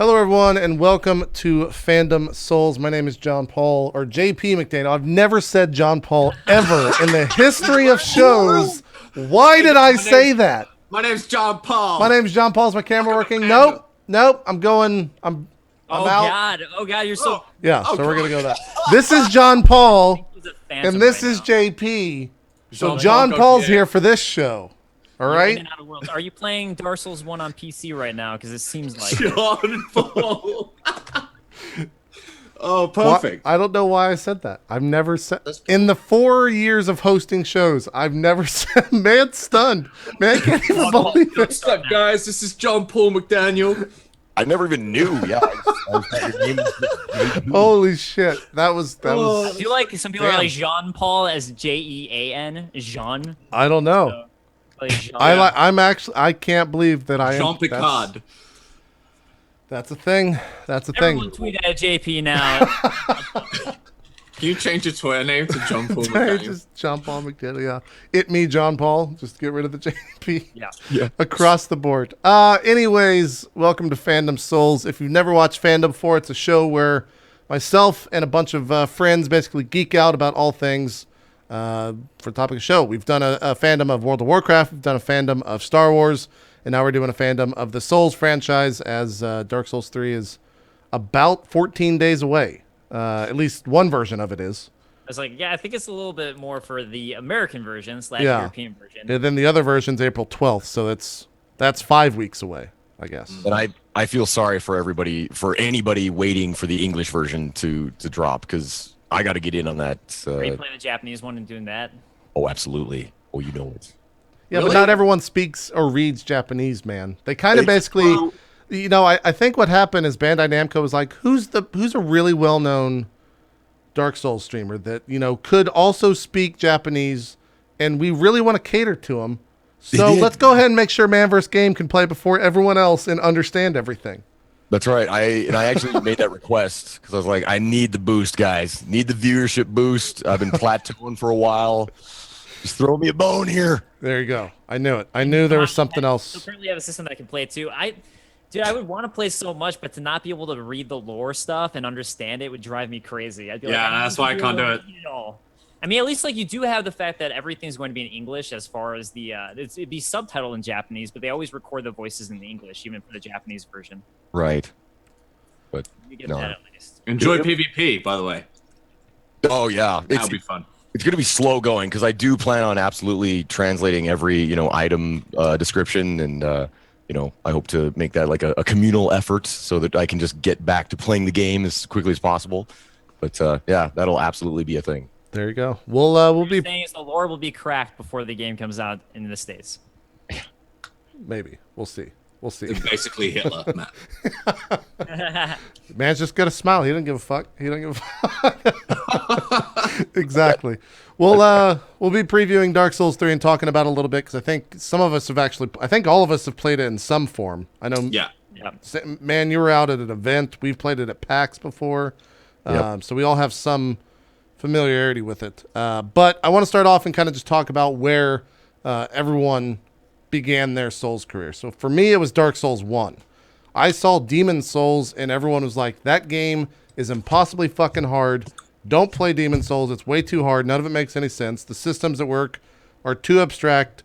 Hello, everyone, and welcome to Fandom Souls. My name is John Paul, or JP McDaniel. I've never said John Paul ever in the history of shows. Why did I say that? My name's John Paul. My name's John Paul. Is my camera working? Nope. I'm out. Oh God, you're so... Yeah, so we're going to go that. This is John Paul, and this is JP. So John Paul's here for this show. All right. Are you playing Dark Souls 1 on PC right now? Because it seems like John Paul. Oh, perfect. I don't know why I said that. I've never said in the 4 years of hosting shows. I've never said. Man, stunned. Man, can't even believe it. What's up, guys? This is John Paul McDaniel. I never even knew. Yeah. Holy shit. That was. I feel like some people are like Jean Paul as Jean. Jean. I don't know. I can't believe that I am. Jean Picard. That's a thing. That's a Everyone thing. tweet at JP now. Can you change your Twitter name to John Paul McDaniel? Just John Paul McDaniel. Yeah. It me John Paul. Just get rid of the JP. Yeah. Across the board. Anyways, welcome to Fandom Souls. If you've never watched Fandom before, it's a show where myself and a bunch of friends basically geek out about all things. For the topic of the show, we've done a fandom of World of Warcraft, we've done a fandom of Star Wars, and now we're doing a fandom of the Souls franchise, as Dark Souls 3 is about 14 days away. At least one version of it is. I was like, yeah, I think it's a little bit more for the American version / European version. And then the other version's April 12th, so that's 5 weeks away, I guess. And I feel sorry for anybody waiting for the English version to drop, because I got to get in on that. Are you playing the Japanese one and doing that? Oh, absolutely. Oh, you know it. Yeah, Really? but not everyone speaks or reads Japanese, man. They kind of basically, I think what happened is Bandai Namco was like, who's a really well-known Dark Souls streamer that, could also speak Japanese, and we really want to cater to him. So let's go ahead and make sure MANvsGAME can play before everyone else and understand everything. That's right. I actually made that request because I was like, I need the boost, guys. Need the viewership boost. I've been plateauing for a while. Just throw me a bone here. There you go. I knew it. I knew there was something else. So currently have a system that I can play it too. I would want to play so much, but to not be able to read the lore stuff and understand it would drive me crazy. I'd be that's why I can't do it. I mean, at least like you do have the fact that everything's going to be in English as far as the it'd be subtitled in Japanese, but they always record the voices in the English, even for the Japanese version. Right. But You get no. that at least. Enjoy PvP, by the way. Oh yeah, That'll be fun. It's going to be slow going because I do plan on absolutely translating every item description, and I hope to make that like a communal effort so that I can just get back to playing the game as quickly as possible. But yeah, that'll absolutely be a thing. There you go. We'll be saying is the lore will be cracked before the game comes out in the States. maybe. We'll see. We'll see. It's basically Hitler, man. Man's just got a smile. He doesn't give a fuck. He doesn't give a fuck. Exactly. We'll be previewing Dark Souls 3 and talking about it a little bit because I think I think all of us have played it in some form. I know. Yeah. Man, you were out at an event. We've played it at PAX before. Yep. So we all have some familiarity with it. But I want to start off and kind of just talk about where everyone began their Souls career. So for me, it was Dark Souls 1. I saw Demon Souls and everyone was like, that game is impossibly fucking hard. Don't play Demon Souls. It's way too hard. None of it makes any sense. The systems that work are too abstract.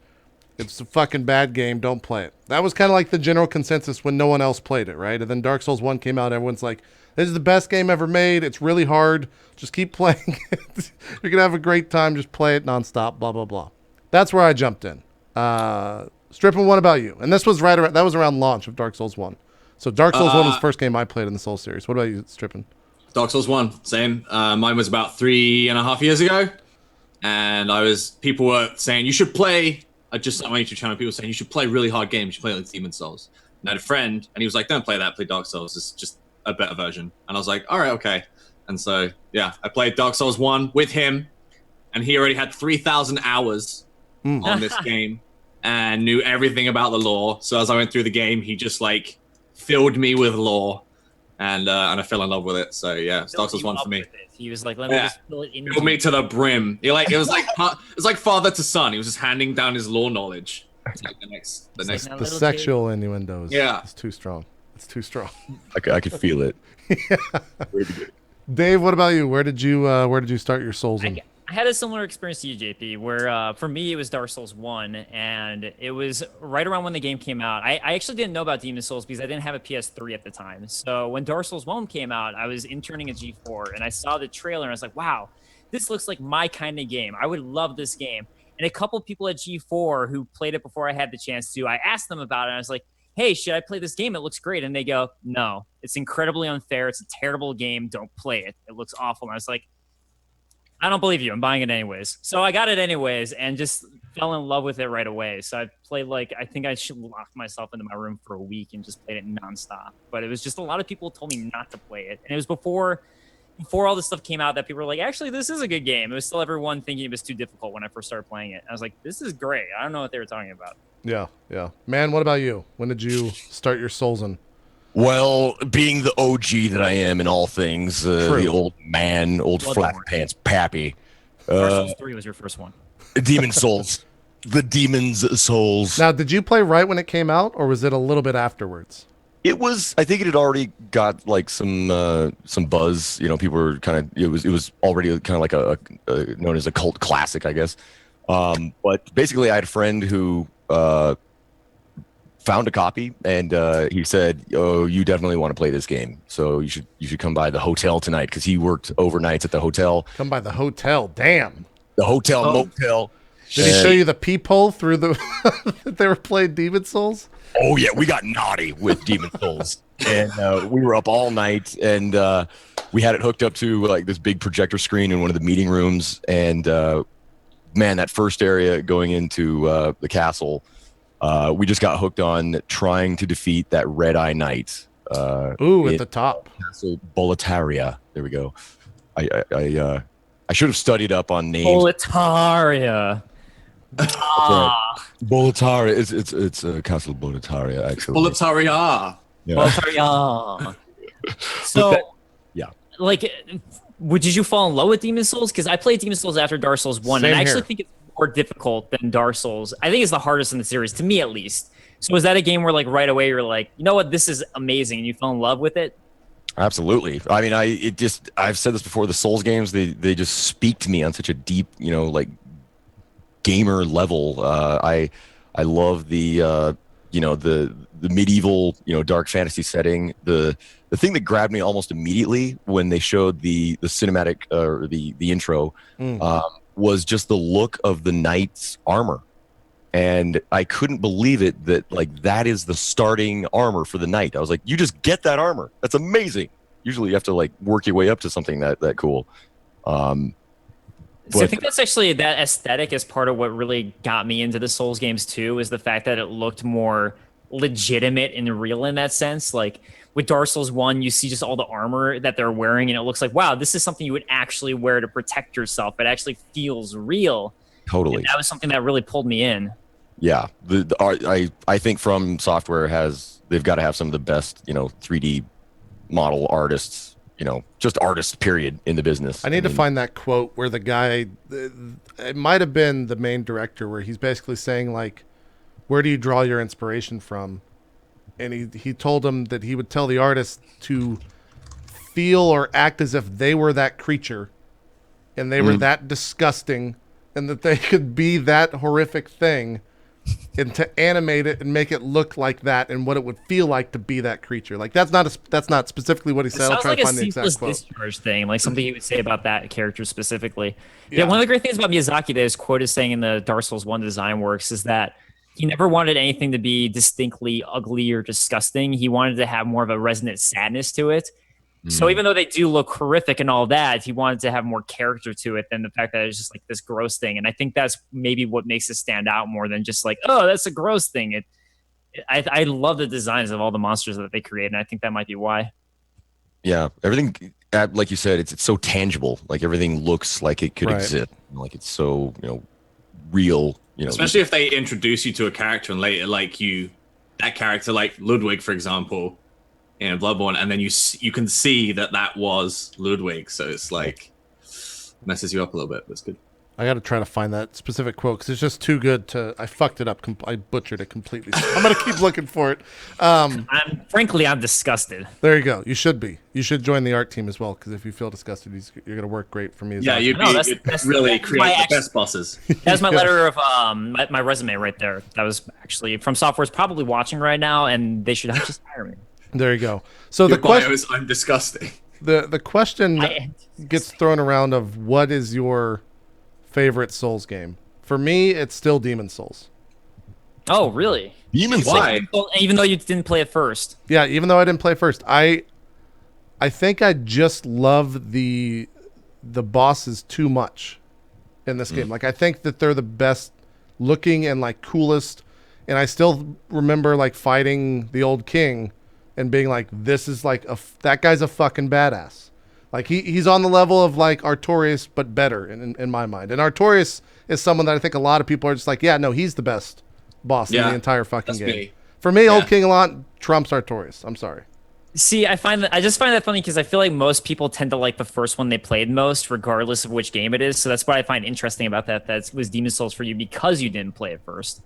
It's a fucking bad game. Don't play it. That was kind of like the general consensus when no one else played it, right? And then Dark Souls 1 came out. Everyone's like, this is the best game ever made. It's really hard. Just keep playing it. You're going to have a great time. Just play it nonstop, blah, blah, blah. That's where I jumped in. Strippin, what about you? And this was that was around launch of Dark Souls 1. So Dark Souls 1 was the first game I played in the Souls series. What about you, Strippin? Dark Souls 1, same. Mine was about 3.5 years ago. And people were saying, you should play, I just on my YouTube channel, people were saying, you should play really hard games. You should play like Demon Souls. And I had a friend, and he was like, don't play that, play Dark Souls. It's just a better version. And I was like, all right, okay. And so, yeah, I played Dark Souls 1 with him, and he already had 3,000 hours on this game and knew everything about the lore. So as I went through the game, he just like filled me with lore, and I fell in love with it. So yeah, it's Dark Souls 1 for me. He was like, let me just fill it in. Filled me to the brim. It was like father to son. He was just handing down his lore knowledge. Like the next. The sexual innuendo is too strong. It's too strong. I could feel it. Dave, what about you? Where did you start your Souls in? I had a similar experience to you, JP, where for me it was Dark Souls 1, and it was right around when the game came out. I actually didn't know about Demon Souls because I didn't have a PS3 at the time. So when Dark Souls 1 came out, I was interning at G4, and I saw the trailer, and I was like, wow, this looks like my kind of game. I would love this game. And a couple people at G4 who played it before I had the chance to, I asked them about it, and I was like, hey, should I play this game? It looks great. And they go, no, it's incredibly unfair. It's a terrible game. Don't play it. It looks awful. And I was like, I don't believe you. I'm buying it anyways. So I got it anyways and just fell in love with it right away. So I played I think I should lock myself into my room for a week and just played it nonstop. But it was just a lot of people told me not to play it. And it was before all this stuff came out that people were like, actually, this is a good game. It was still everyone thinking it was too difficult when I first started playing it. I was like, this is great. I don't know what they were talking about. Yeah. Man, what about you? When did you start your Souls in? Well, being the OG that I am in all things, the old flat pants pappy. Dark Souls 3 was your first one. Demon Souls. The Demon's Souls. Now, did you play right when it came out, or was it a little bit afterwards? It was. I think it had already got like some buzz. You know, people were kind of. It was already kind of like a known as a cult classic, I guess. But basically, I had a friend who found a copy, and he said, "Oh, you definitely want to play this game. So you should come by the hotel tonight," because he worked overnights at the hotel. Come by the hotel. Damn. The hotel motel. Did he show you the peephole through the that they were playing Demon Souls? Oh yeah, we got naughty with Demon Souls, and we were up all night, and we had it hooked up to like this big projector screen in one of the meeting rooms, and man, that first area going into the castle, we just got hooked on trying to defeat that Red Eye Knight. At the top. Castle Boletaria. There we go. I should have studied up on names. Boletaria. Boletaria. It's Castle Boletaria, actually. Boletaria. Yeah. Boletaria. So, yeah. Like, did you fall in love with Demon Souls? Because I played Demon Souls after Dark Souls 1, Same and I actually here. think it's more difficult than Dark Souls. I think it's the hardest in the series, to me at least. So was that a game where, like, right away you're like, you know what, this is amazing, and you fell in love with it? Absolutely. I mean, I've said this before. The Souls games, they just speak to me on such a deep, like gamer level. I love the the medieval, dark fantasy setting. The thing that grabbed me almost immediately when they showed the cinematic or the intro was just the look of the knight's armor. And I couldn't believe it that like that is the starting armor for the knight. I was like, you just get that armor. That's amazing. Usually you have to like work your way up to something that cool. So I think that's actually, that aesthetic is part of what really got me into the Souls games too, is the fact that it looked more legitimate and real in that sense. Like with Dark Souls 1, you see just all the armor that they're wearing, and it looks like, wow, this is something you would actually wear to protect yourself. It actually feels real. Totally. And that was something that really pulled me in. Yeah, I think From Software they've got to have some of the best 3D model artists, just artists period in the business. I need to find that quote where the guy, it might have been the main director, where he's basically saying like, where do you draw your inspiration from? And he told him that he would tell the artist to feel or act as if they were that creature and they were that disgusting and that they could be that horrific thing, and to animate it and make it look like that and what it would feel like to be that creature. Like that's not specifically what he said. I'll try to find the exact quote. Discharge thing, like something he would say about that character specifically. Yeah, one of the great things about Miyazaki that his quote is saying in the Dark Souls 1 design works is that he never wanted anything to be distinctly ugly or disgusting. He wanted to have more of a resonant sadness to it. So even though they do look horrific and all that, he wanted to have more character to it than the fact that it's just like this gross thing. And I think that's maybe what makes it stand out more than just like, oh, that's a gross thing. I love the designs of all the monsters that they create, and I think that might be why. Yeah, everything, like you said, it's so tangible. Like everything looks like it could exist. Like it's so real. Especially if they introduce you to a character and later, like that character, like Ludwig, for example, in Bloodborne, and then you can see that was Ludwig, so it's like messes you up a little bit. That's good. I got to try to find that specific quote because it's just too good to. I fucked it up. I butchered it completely. So I'm gonna keep looking for it. I'm disgusted. There you go. You should be. You should join the art team as well because if you feel disgusted, you're gonna work great for me. Yeah, you'd really create the best bosses. That's my letter of my resume right there. That was actually from Software's probably watching right now, and they should just hire me. There you go. So Your the question is I'm disgusting. The question gets thrown around of what is your favorite Souls game? For me, it's still Demon Souls. Oh, really? Demon Souls. Why? Even though you didn't play it first. Yeah, even though I didn't play first, I think I just love the bosses too much in this game. Like I think that they're the best looking and like coolest, and I still remember like fighting the old king and being like, this is like that guy's a fucking badass. Like he's on the level of like Artorias, but better in my mind. And Artorias is someone that I think a lot of people are just like, yeah, no, he's the best boss in the entire fucking game. Me. For me, Old King Allant trumps Artorias. I'm sorry. See, I just find that funny because I feel like most people tend to like the first one they played most, regardless of which game it is. So that's what I find interesting about that. That was Demon Souls for you because you didn't play it first.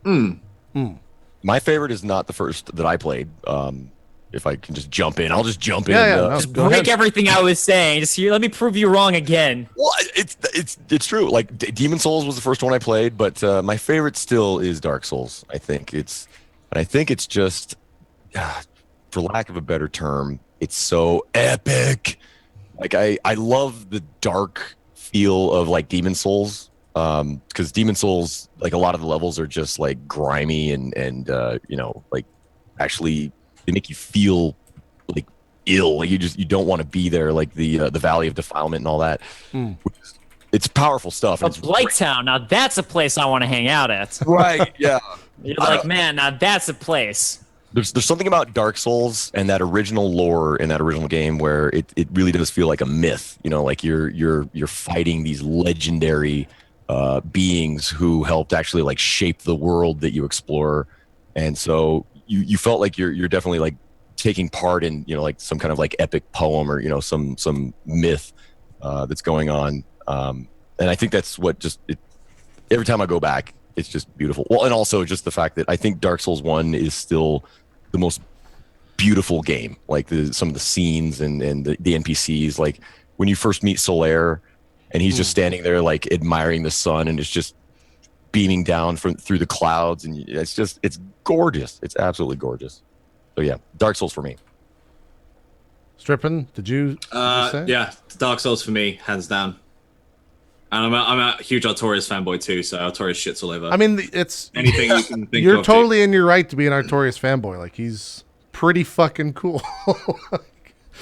My favorite is not the first that I played. If I can just jump in, I'll just jump in. Just break everything I was saying. Just here, let me prove you wrong again. Well, it's true. Like Demon Souls was the first one I played, but my favorite still is Dark Souls. I think it's just, for lack of a better term, it's so epic. Like I love the dark feel of like Demon Souls, because Demon Souls, like a lot of the levels are just like grimy and like actually. They make you feel like ill. Like you don't want to be there. Like the Valley of Defilement and all that. It's powerful stuff. But Blighttown, now that's a place I want to hang out at. Right? Yeah. You're like, man, now that's a place. There's something about Dark Souls and that original lore in that original game where it really does feel like a myth. You know, like you're fighting these legendary beings who helped actually like shape the world that you explore, and so. You felt like you're definitely like taking part in like some kind of like epic poem or some myth that's going on, and I think that's what every time I go back it's just beautiful. Well, and also just the fact that I think Dark Souls 1 is still the most beautiful game. Like some of the scenes and the NPCs, like when you first meet Solaire and he's just standing there like admiring the sun and it's just beaming down through the clouds, and it's gorgeous. It's absolutely gorgeous. So yeah, Dark Souls for me. Strippin, did you say? Yeah, Dark Souls for me, hands down. And I'm a huge Artorias fanboy too, so Artorias shits all over. I mean, it's anything you can think you're of. Totally in your right to be an Artorias fanboy. Like he's pretty fucking cool.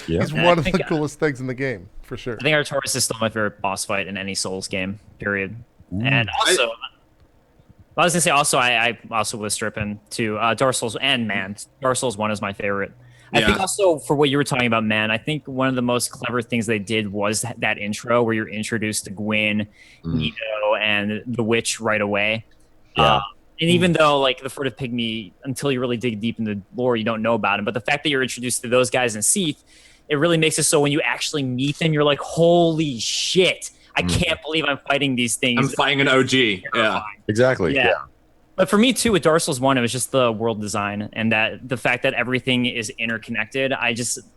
He's one of the coolest things in the game for sure. I think Artorias is still my favorite boss fight in any Souls game. Period. And also. I was gonna say also I also was stripping to Dark Souls and Man. Dark Souls 1 is my favorite. I think also for what you were talking about, Man, I think one of the most clever things they did was that intro where you're introduced to Gwyn, Nito, and the witch right away. Yeah. And even though like the Furtive Pygmy, until you really dig deep into the lore, you don't know about him. But the fact that you're introduced to those guys in Seath, it really makes it so when you actually meet them, you're like, holy shit. I can't believe I'm fighting these things. I'm fighting an OG. Yeah, exactly. Yeah. But for me too, with Dark Souls 1, it was just the world design and that the fact that everything is interconnected.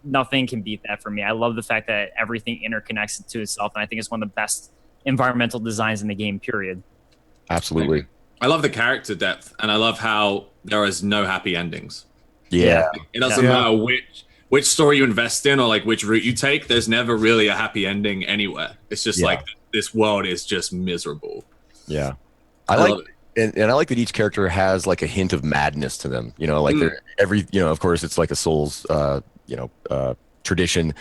Nothing can beat that for me. I love the fact that everything interconnects to itself, and I think it's one of the best environmental designs in the game. Period. Absolutely. I love the character depth, and I love how there is no happy endings. Yeah. It doesn't matter which story you invest in or like which route you take. There's never really a happy ending anywhere. It's just like this world is just miserable. Yeah, I like it. And I like that each character has like a hint of madness to them. Like they're of course it's like a Souls tradition.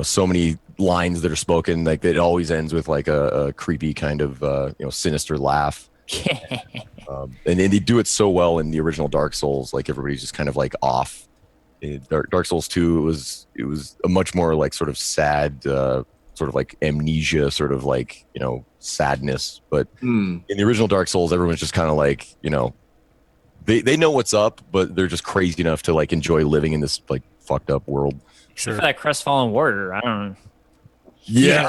So many lines that are spoken, like it always ends with like a creepy kind of sinister laugh. And they do it so well in the original Dark Souls. Like everybody's just kind of like off. In Dark Souls 2, it was a much more like sort of sad, sort of like amnesia, sort of like sadness. But in the original Dark Souls, everyone's just kind of like they know what's up, but they're just crazy enough to like enjoy living in this like fucked up world. Except for that crestfallen warrior, I don't know. Yeah.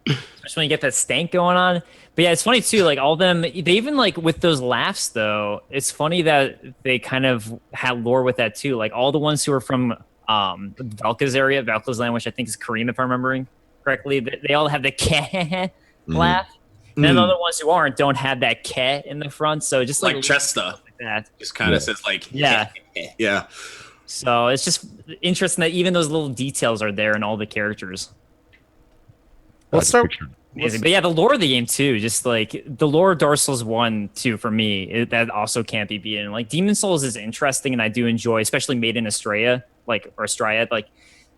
especially when you get that stank going on. But yeah, it's funny too. Like all of them, they even like with those laughs though. It's funny that they kind of had lore with that too. Like all the ones who are from Valka's area, Valka's land, which I think is Kareem, if I'm remembering correctly. They all have the keh laugh. And then the other ones who aren't don't have that keh in the front. So just like Chester, like that. just kind of says like Yeah. yeah. So it's just interesting that even those little details are there in all the characters. Let's start. Amazing. But yeah, the lore of the game too, just like the lore of Dark Souls 1 too, for me, that also can't be beaten. Like Demon Souls is interesting and I do enjoy, especially Maiden Estrella, like or Estrella, like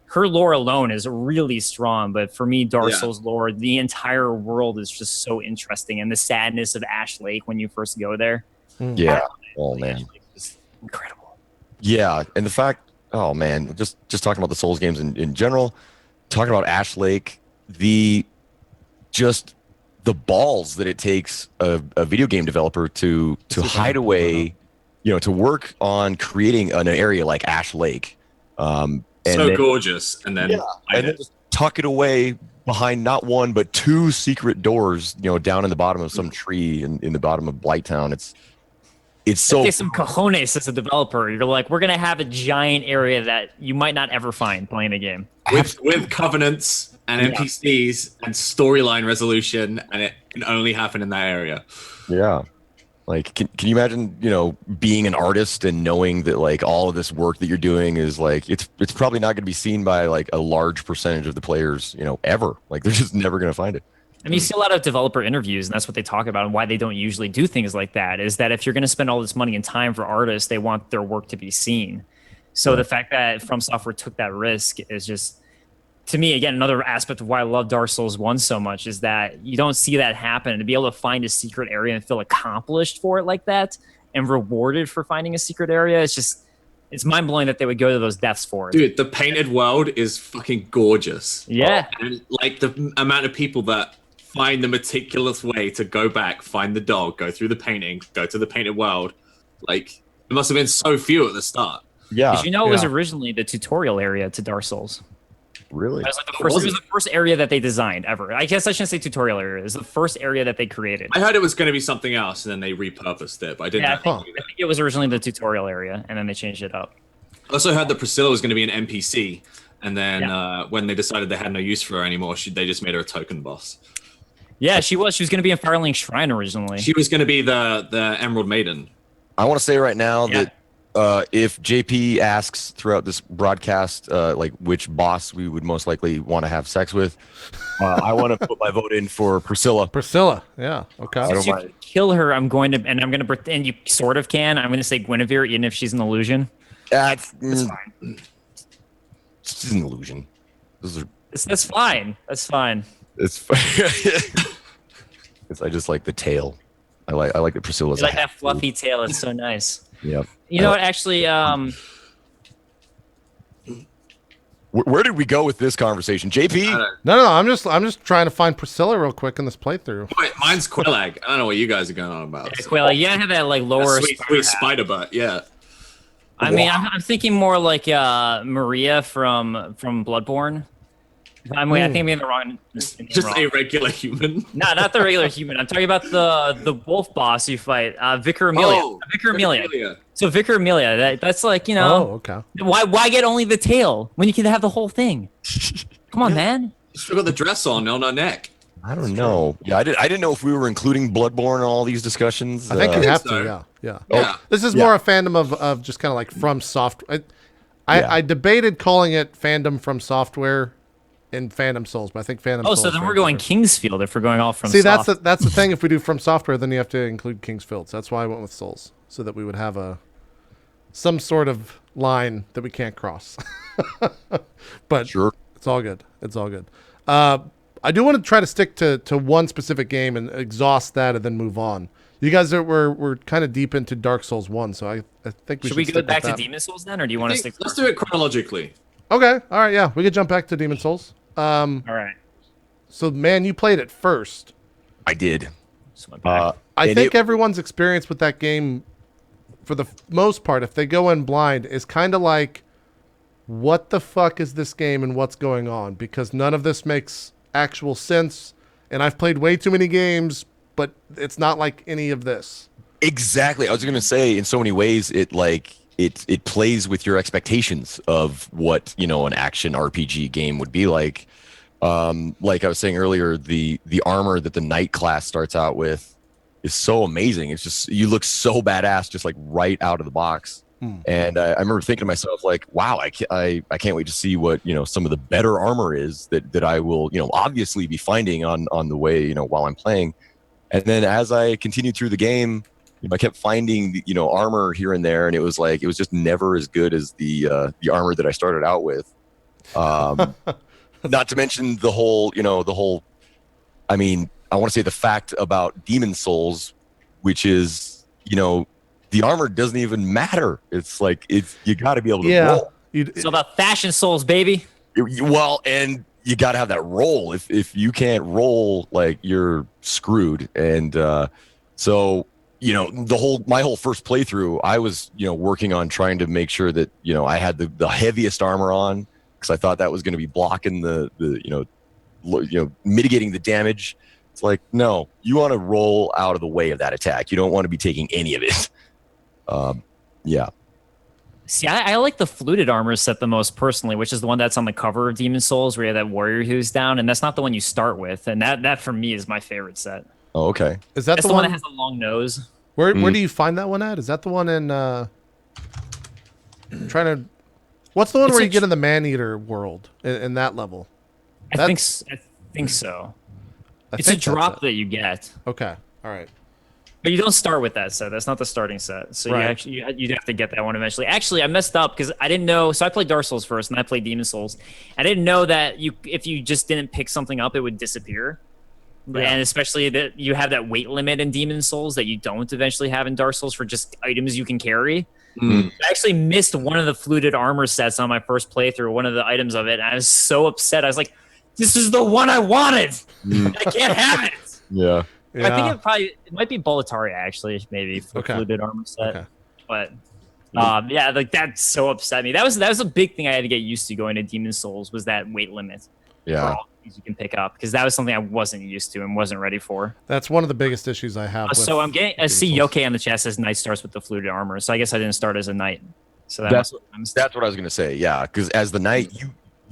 her lore alone is really strong. But for me, Dark Souls lore, the entire world is just so interesting, and the sadness of Ash Lake when you first go there. Yeah. Oh man. It's incredible. Yeah, and the fact, oh man, just talking about the Souls games in general, talking about Ash Lake, the balls that it takes a video game developer to hide away, to work on creating an area like Ash Lake, and So then, gorgeous, and then and then just tuck it away behind not one but two secret doors, down in the bottom of some tree in the bottom of Blighttown. It's so Take some cojones as a developer. You're like, we're gonna have a giant area that you might not ever find playing the game. with covenants and NPCs and storyline resolution, and it can only happen in that area. Yeah. Like, can you imagine, being an artist and knowing that like all of this work that you're doing is like, it's probably not going to be seen by like a large percentage of the players, ever. Like they're just never going to find it. I mean, you see a lot of developer interviews, and that's what they talk about, and why they don't usually do things like that is that if you're going to spend all this money and time for artists, they want their work to be seen. So the fact that From Software took that risk is just, to me, again, another aspect of why I love Dark Souls 1 so much is that you don't see that happen. To be able to find a secret area and feel accomplished for it like that and rewarded for finding a secret area, it's mind-blowing that they would go to those depths for it. Dude, the painted world is fucking gorgeous. Yeah. And like the amount of people that find the meticulous way to go back, find the dog, go through the painting, go to the painted world. Like, there must have been so few at the start. Yeah. Did you know it was originally the tutorial area to Dark Souls? Really? It was, like it was the first area that they designed ever. I guess I shouldn't say tutorial area. It was the first area that they created. I heard it was going to be something else, and then they repurposed it, but I didn't Yeah, know. I think it was originally the tutorial area, and then they changed it up. I also heard that Priscilla was going to be an NPC, and then when they decided they had no use for her anymore, they just made her a token boss. Yeah, she was. She was going to be in Firelink Shrine originally. She was going to be the Emerald Maiden. I want to say right now that if JP asks throughout this broadcast, like which boss we would most likely want to have sex with, I want to put my vote in for Priscilla. Priscilla, yeah, okay. If you kill her, I'm going to pretend you sort of can. I'm going to say Guinevere, even if she's an illusion. That's fine. It's an illusion. That's fine. That's fine. It's I just like the tail. I like that Priscilla's You like that fluffy tail. It's so nice. Yep. You know what? Actually, where did we go with this conversation, JP? No. I'm just trying to find Priscilla real quick in this playthrough. Wait, mine's Quillag. I don't know what you guys are going on about. Quail, you gotta have that like lower Sweet spider butt. Yeah. I mean, I'm thinking more like Maria from Bloodborne. I think I'm in the wrong. Just a regular human. No, not the regular human. I'm talking about the wolf boss you fight, Vicar Amelia. Oh, Vicar Amelia. So Vicar Amelia, that's like, Oh, okay. Why get only the tail when you can have the whole thing? Come on, man. Still got the dress on her neck. I don't know. Yeah, I didn't know if we were including Bloodborne in all these discussions. I think you have so. to. Yeah. Yeah. This is more a fandom of just kind of like From Software. I debated calling it Fandom From Software in Fandom Souls, but I think Fandom Souls. So then we're going Kingsfield if we're going all from. See, that's the thing. If we do From Software, then you have to include Kingsfield. So that's why I went with Souls, so that we would have some sort of line that we can't cross. But Sure. It's all good. It's all good. I do want to try to stick to one specific game and exhaust that and then move on. You guys we're kind of deep into Dark Souls 1, so I think we should we stick go with back to that. Demon Souls then, or do you want to stick? Let's do it chronologically. Okay. All right. Yeah, we could jump back to Demon Souls. All right. So, man, you played it first. I did. I think everyone's experience with that game, for the most part, if they go in blind, is kind of like, what the fuck is this game and what's going on? Because none of this makes actual sense. and I've played way too many games, but it's not like any of this. Exactly. I was going to say, in so many ways, it plays with your expectations of what an action RPG game would be like. Like I was saying earlier, the armor that the knight class starts out with is so amazing. It's just, you look so badass, just like right out of the box. And I remember thinking to myself, like, wow, I can't wait to see what some of the better armor is that I will obviously be finding on the way while I'm playing. And then as I continued through the game, I kept finding armor here and there, and it was just never as good as the armor that I started out with. Not to mention the whole I mean, I want to say the fact about Demon Souls, which is the armor doesn't even matter. It's like you got to be able to roll. It's all about fashion souls, baby. Well, and you got to have that roll. If you can't roll, like, you're screwed. And so my whole first playthrough, I was working on trying to make sure that I had the heaviest armor on, because I thought that was going to be blocking the mitigating the damage. It's like, no, you want to roll out of the way of that attack. You don't want to be taking any of it. Yeah. See, I like the fluted armor set the most personally, which is the one that's on the cover of Demon Souls, where you have that warrior who's down, and that's not the one you start with, and that for me is my favorite set. Oh, okay. Is that That's the one that has a long nose? Where do you find that one at? Is that the one in what's the one where you get in the man-eater world in that level? I think so. It's a drop that you get. Okay. All right. But you don't start with that set. That's not the starting set. So right. you'd have to get that one eventually. Actually, I messed up because I didn't know. So I played Dark Souls first, and I played Demon Souls. I didn't know that if you just didn't pick something up, it would disappear. Yeah. And especially that you have that weight limit in Demon Souls that you don't eventually have in Dark Souls for just items you can carry. I actually missed one of the fluted armor sets on my first playthrough, one of the items of it. And I was so upset. I was like, this is the one I wanted. I can't have it. Yeah. I think it might be Boletaria, actually, maybe for fluted armor set. Okay. But yeah, like that so upset me. That was a big thing I had to get used to going to Demon Souls, was that weight limit. Yeah. For all the things you can pick up, because that was something I wasn't used to and wasn't ready for. That's one of the biggest issues I have. So I'm getting see Yoke on the chest says knight starts with the fluted armor. So I guess I didn't start as a knight. So that's what I was gonna say. Yeah, because as the knight,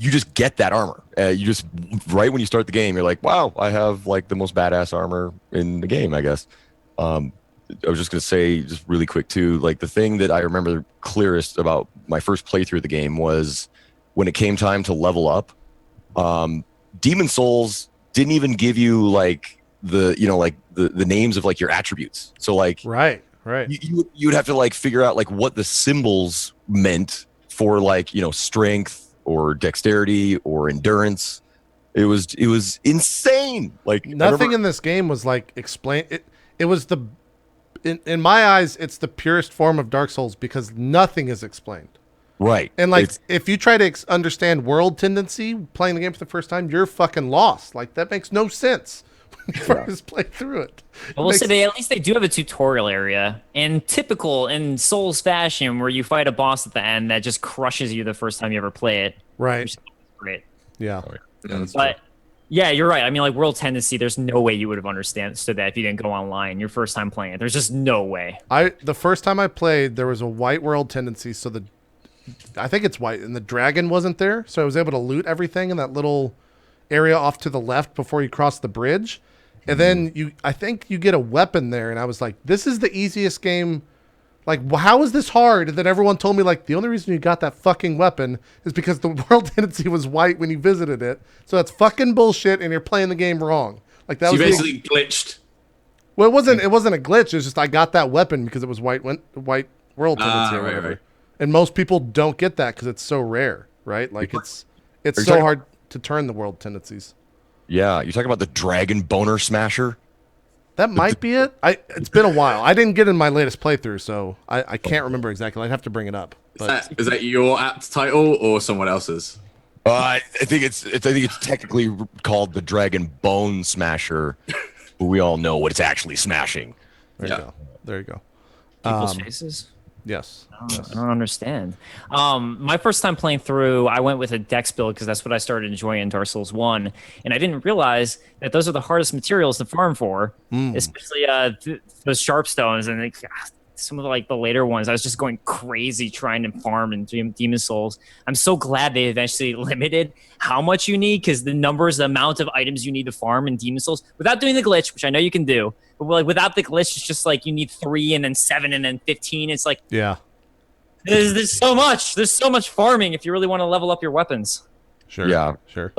you just get that armor. You just, right when you start the game, you're like, wow, I have like the most badass armor in the game, I guess. I was just going to say, just really quick too, like the thing that I remember clearest about my first playthrough of the game was when it came time to level up. Demon Souls didn't even give you like the names of like your attributes. So like, right. You'd have to like figure out like what the symbols meant for like, strength or dexterity or endurance. It was insane. Like nothing in this game was like explained. It was in my eyes, it's the purest form of Dark Souls because nothing is explained. Right. And like if you try to understand world tendency playing the game for the first time, you're fucking lost. Like that makes no sense when you first play through it. Well, we'll say at least they do have a tutorial area, and typical in Souls fashion, where you fight a boss at the end that just crushes you the first time you ever play it. Right. Which is great. Yeah. But yeah, you're right. I mean, like world tendency, there's no way you would have understood that if you didn't go online your first time playing it. There's just no way. The first time I played, there was a white world tendency, so I think it's white, and the dragon wasn't there, so I was able to loot everything in that little area off to the left before you cross the bridge. And then I think you get a weapon there, and I was like, this is the easiest game. Like, how is this hard? And then everyone told me, like, the only reason you got that fucking weapon is because the world tendency was white when you visited it. So that's fucking bullshit, and you're playing the game wrong. Like that so was you basically glitched. Well, it wasn't a glitch. It's just I got that weapon because it was white world tendency or whatever. Right. And most people don't get that because it's so rare, right? Like it's so hard to turn the world tendencies. Yeah, you're talking about the Dragon Boner Smasher? That might be it. It's been a while. I didn't get in my latest playthrough, so I can't remember exactly. I'd have to bring it up. But Is that your apt title or someone else's? I think it's technically called the Dragon Bone Smasher, but we all know what it's actually smashing. There you go. People's faces. Yes. I don't understand. My first time playing through, I went with a Dex build because that's what I started enjoying in Dark Souls 1. And I didn't realize that those are the hardest materials to farm for, especially those sharp stones. And like, some of the later ones, I was just going crazy trying to farm in Demon Souls. I'm so glad they eventually limited how much you need, because the amount of items you need to farm in Demon Souls without doing the glitch, which I know you can do, but without the glitch, it's just like you need 3 and then 7 and then 15. It's like, Yeah. there's so much. There's so much farming if you really want to level up your weapons. Sure. Yeah. Sure.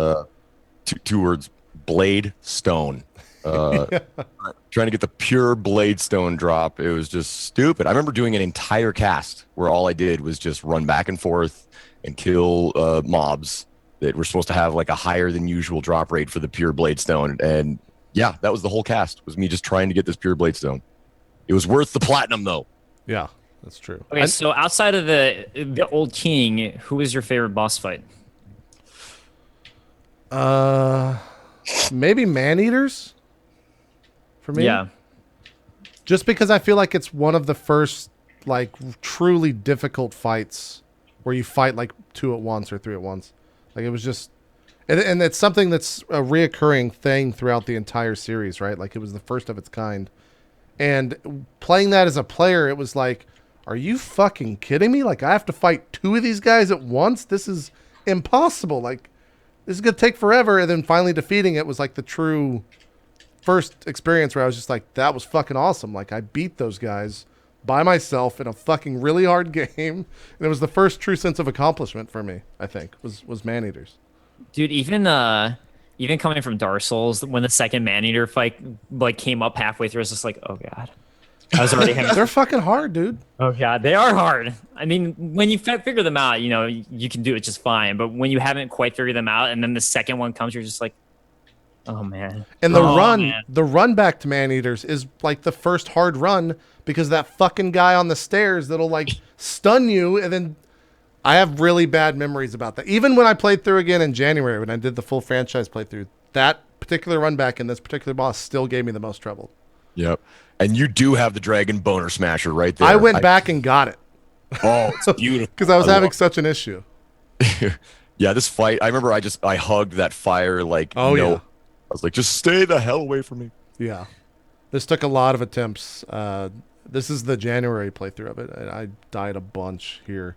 Two words: blade stone. Trying to get the pure blade stone drop, it was just stupid. I remember doing an entire cast where all I did was just run back and forth and kill mobs that were supposed to have like a higher than usual drop rate for the pure blade stone. And yeah, that was the whole cast, was me just trying to get this pure blade stone. It was worth the platinum though. Yeah, that's true. Okay, so outside of the old king, who is your favorite boss fight? Maybe man-eaters for me. Yeah. Just because I feel like it's one of the first like truly difficult fights where you fight like 2 at once or 3 at once. Like it was just, and it's something that's a reoccurring thing throughout the entire series, right? Like it was the first of its kind. And playing that as a player, it was like, are you fucking kidding me? Like I have to fight 2 of these guys at once? This is impossible. Like this is going to take forever. And then finally defeating it was like the true first experience where I was just like, that was fucking awesome. Like I beat those guys by myself in a fucking really hard game. And it was the first true sense of accomplishment for me, I think, was man-eaters. Dude, even coming from Dark Souls, when the second man-eater fight like came up halfway through, I was just like, oh god. I was already having They're fucking hard, dude. Oh god, they are hard. I mean, when you figure them out, you can do it just fine. But when you haven't quite figured them out, and then the second one comes, you're just like, oh man. And the run back to man-eaters is like the first hard run, because that fucking guy on the stairs that'll like stun you, and then I have really bad memories about that. Even when I played through again in January, when I did the full franchise playthrough, that particular run back in this particular boss still gave me the most trouble. Yep. And you do have the dragon boner smasher right there. I went back and got it. Oh, it's beautiful. Because I was having such an issue. Yeah, this fight, I remember I hugged that fire like, yeah. I was like, just stay the hell away from me. Yeah. This took a lot of attempts. This is the January playthrough of it. And I died a bunch here.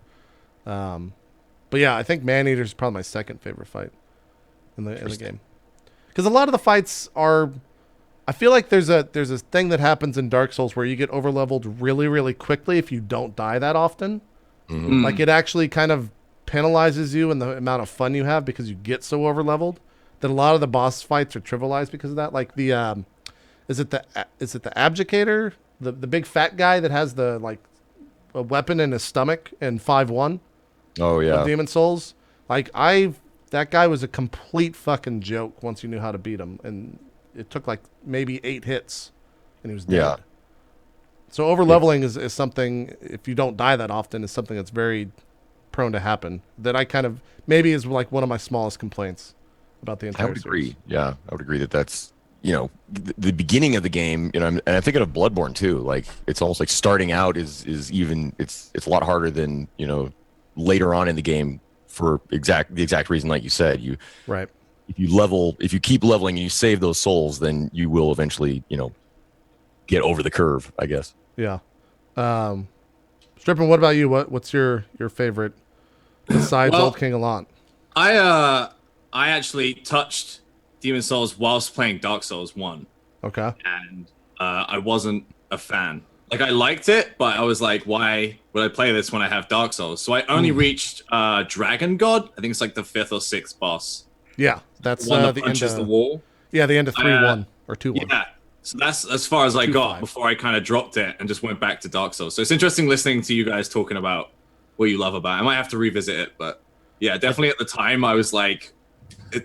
But yeah, I think man-eaters is probably my second favorite fight in the game. Because a lot of the fights are, I feel like there's a thing that happens in Dark Souls where you get overleveled really, really quickly if you don't die that often. Mm-hmm. Like it actually kind of penalizes you in the amount of fun you have because you get so overleveled that a lot of the boss fights are trivialized because of that. Like the is it the abjugator, the big fat guy that has the like a weapon in his stomach in 5-1? Oh yeah. Of Demon Souls. Like that guy was a complete fucking joke once you knew how to beat him, and it took like maybe 8 hits and he was dead. Yeah. So overleveling is something, if you don't die that often, is something that's very prone to happen. That I kind of maybe is like one of my smallest complaints about the entire series. Agree. Yeah, I would agree that's the beginning of the game. And I'm thinking of Bloodborne too. Like it's almost like starting out is even it's a lot harder than later on in the game for the exact reason like you said. Right. If you keep leveling and you save those souls, then you will eventually get over the curve, I guess. Yeah. Strippin, what about you? What's your favorite besides Old King Allant? I actually touched Demon Souls whilst playing Dark Souls 1. Okay. And I wasn't a fan. Like I liked it, but I was like, why would I play this when I have Dark Souls? So I only reached Dragon God. I think it's like the 5th or 6th boss. Yeah, that's the one that the punches end of the wall. Yeah, the end of 3-1 or 2-1. Yeah. So that's as far as I got before I kind of dropped it and just went back to Dark Souls. So it's interesting listening to you guys talking about what you love about it. I might have to revisit it, but yeah, definitely at the time I was like,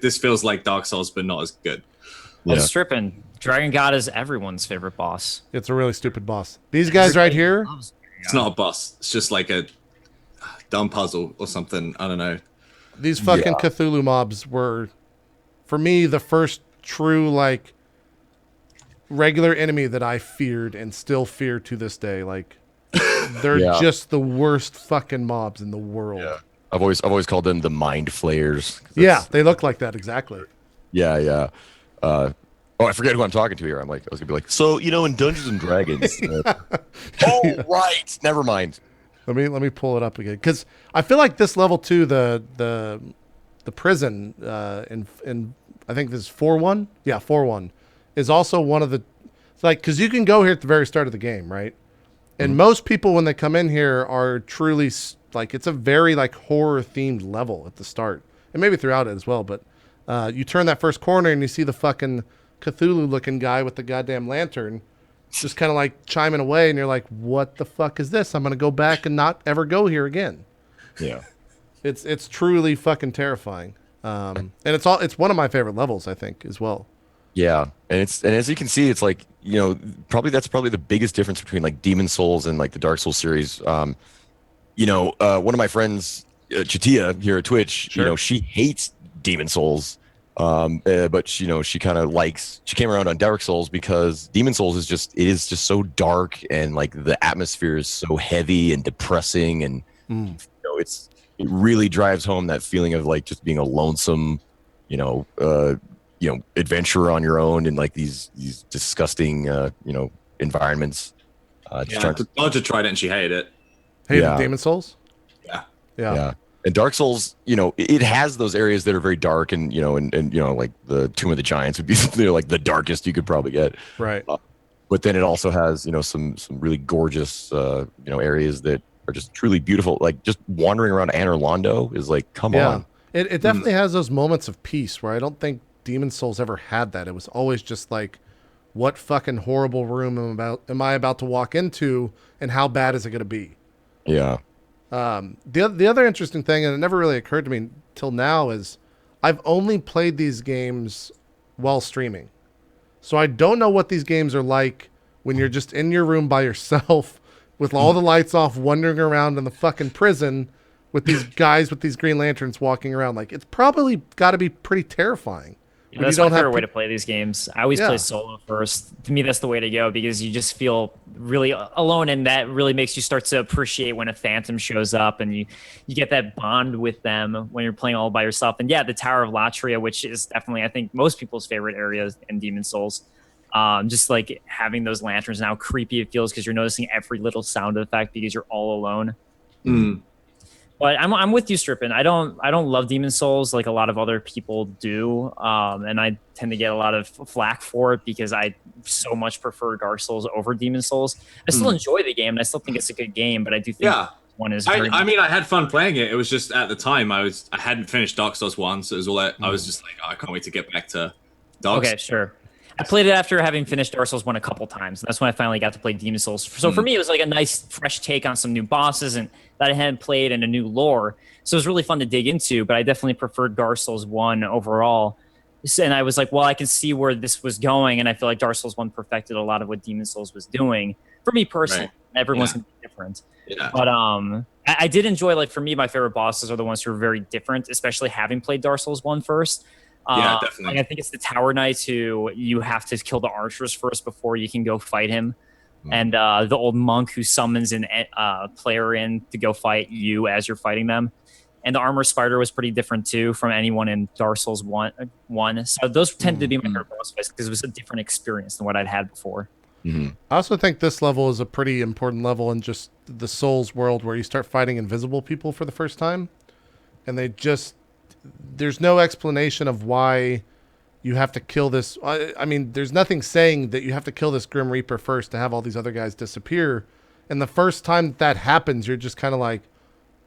this feels like Dark Souls, but not as good. Well, Strippin, Dragon God is everyone's favorite boss. It's a really stupid boss. These guys right here. It's not a boss. It's just like a dumb puzzle or something. I don't know. These fucking Cthulhu mobs were, for me, the first true like regular enemy that I feared and still fear to this day. Like they're Yeah. just the worst fucking mobs in the world. Yeah. I've always called them the mind flayers. Yeah, they look like that exactly. Yeah, yeah. I forget who I'm talking to here. I was gonna be like, so in Dungeons and Dragons. Right. Never mind. Let me pull it up again because I feel like this level 2, the prison in I think this is 4-1. Yeah, 4-1 is also one of the because you can go here at the very start of the game, right? And most people when they come in here are truly it's a very horror themed level at the start and maybe throughout it as well. But you turn that first corner and you see the fucking Cthulhu looking guy with the goddamn lantern just kind of chiming away, and you're like, what the fuck is this? I'm gonna go back and not ever go here again. Yeah. It's truly fucking terrifying. And it's one of my favorite levels, I think, as well. Yeah, and as you can see, it's that's probably the biggest difference between Demon Souls and the Dark Souls series. One of my friends, Chatia here at Twitch, Sure. She hates Demon Souls, but she kind of she came around on Dark Souls because Demon Souls is just so dark, and the atmosphere is so heavy and depressing, and it really drives home that feeling of just being a lonesome, adventurer on your own in these disgusting environments. Dodger tried it and she hated it. Hey, Yeah. Demon Souls? Yeah. Yeah. And Dark Souls, it has those areas that are very dark, and the Tomb of the Giants would be the darkest you could probably get. Right. But then it also has some really gorgeous areas that are just truly beautiful. Just wandering around Anor Londo is come on. It definitely has those moments of peace where I don't think Demon Souls ever had that. It was always just what fucking horrible room am I about to walk into, and how bad is it going to be? Yeah. The other interesting thing, and it never really occurred to me till now, is I've only played these games while streaming. So I don't know what these games are like when you're just in your room by yourself with all the lights off, wandering around in the fucking prison with these guys with these green lanterns walking around. It's probably got to be pretty terrifying. Yeah, that's my favorite way to play these games. I always play solo first. To me, that's the way to go because you just feel really alone, and that really makes you start to appreciate when a phantom shows up, and you get that bond with them when you're playing all by yourself. And yeah, the Tower of Latria, which is definitely, I think, most people's favorite areas in Demon Souls. Just having those lanterns and how creepy it feels because you're noticing every little sound effect because you're all alone. But I'm with you, Strippin. I don't love Demon Souls like a lot of other people do, and I tend to get a lot of flack for it because I so much prefer Dark Souls over Demon Souls. I still enjoy the game, and I still think it's a good game, but I do think one is. I mean, I had fun playing it. It was just at the time I hadn't finished Dark Souls 1, so it was all I was just I can't wait to get back to Dark Souls. Okay, sure. I played it after having finished Dark Souls 1 a couple times. And that's when I finally got to play Demon Souls. So for me, it was a nice, fresh take on some new bosses and that I hadn't played and a new lore. So it was really fun to dig into, but I definitely preferred Dark Souls 1 overall. And I was like, well, I can see where this was going, and I feel like Dark Souls 1 perfected a lot of what Demon Souls was doing. For me personally, everyone's going to be different. Yeah. But I did enjoy, for me, my favorite bosses are the ones who are very different, especially having played Dark Souls 1 first. Yeah, definitely. I think it's the Tower Knights who you have to kill the archers first before you can go fight him. And the old monk who summons a player in to go fight you as you're fighting them. And the armor spider was pretty different too from anyone in Dark Souls 1. So those tend to be my favorite boss fights because it was a different experience than what I'd had before. I also think this level is a pretty important level in just the Souls world where you start fighting invisible people for the first time. And there's no explanation of why you have to kill this. I mean, there's nothing saying that you have to kill this Grim Reaper first to have all these other guys disappear. And the first time that happens, you're just kind of like,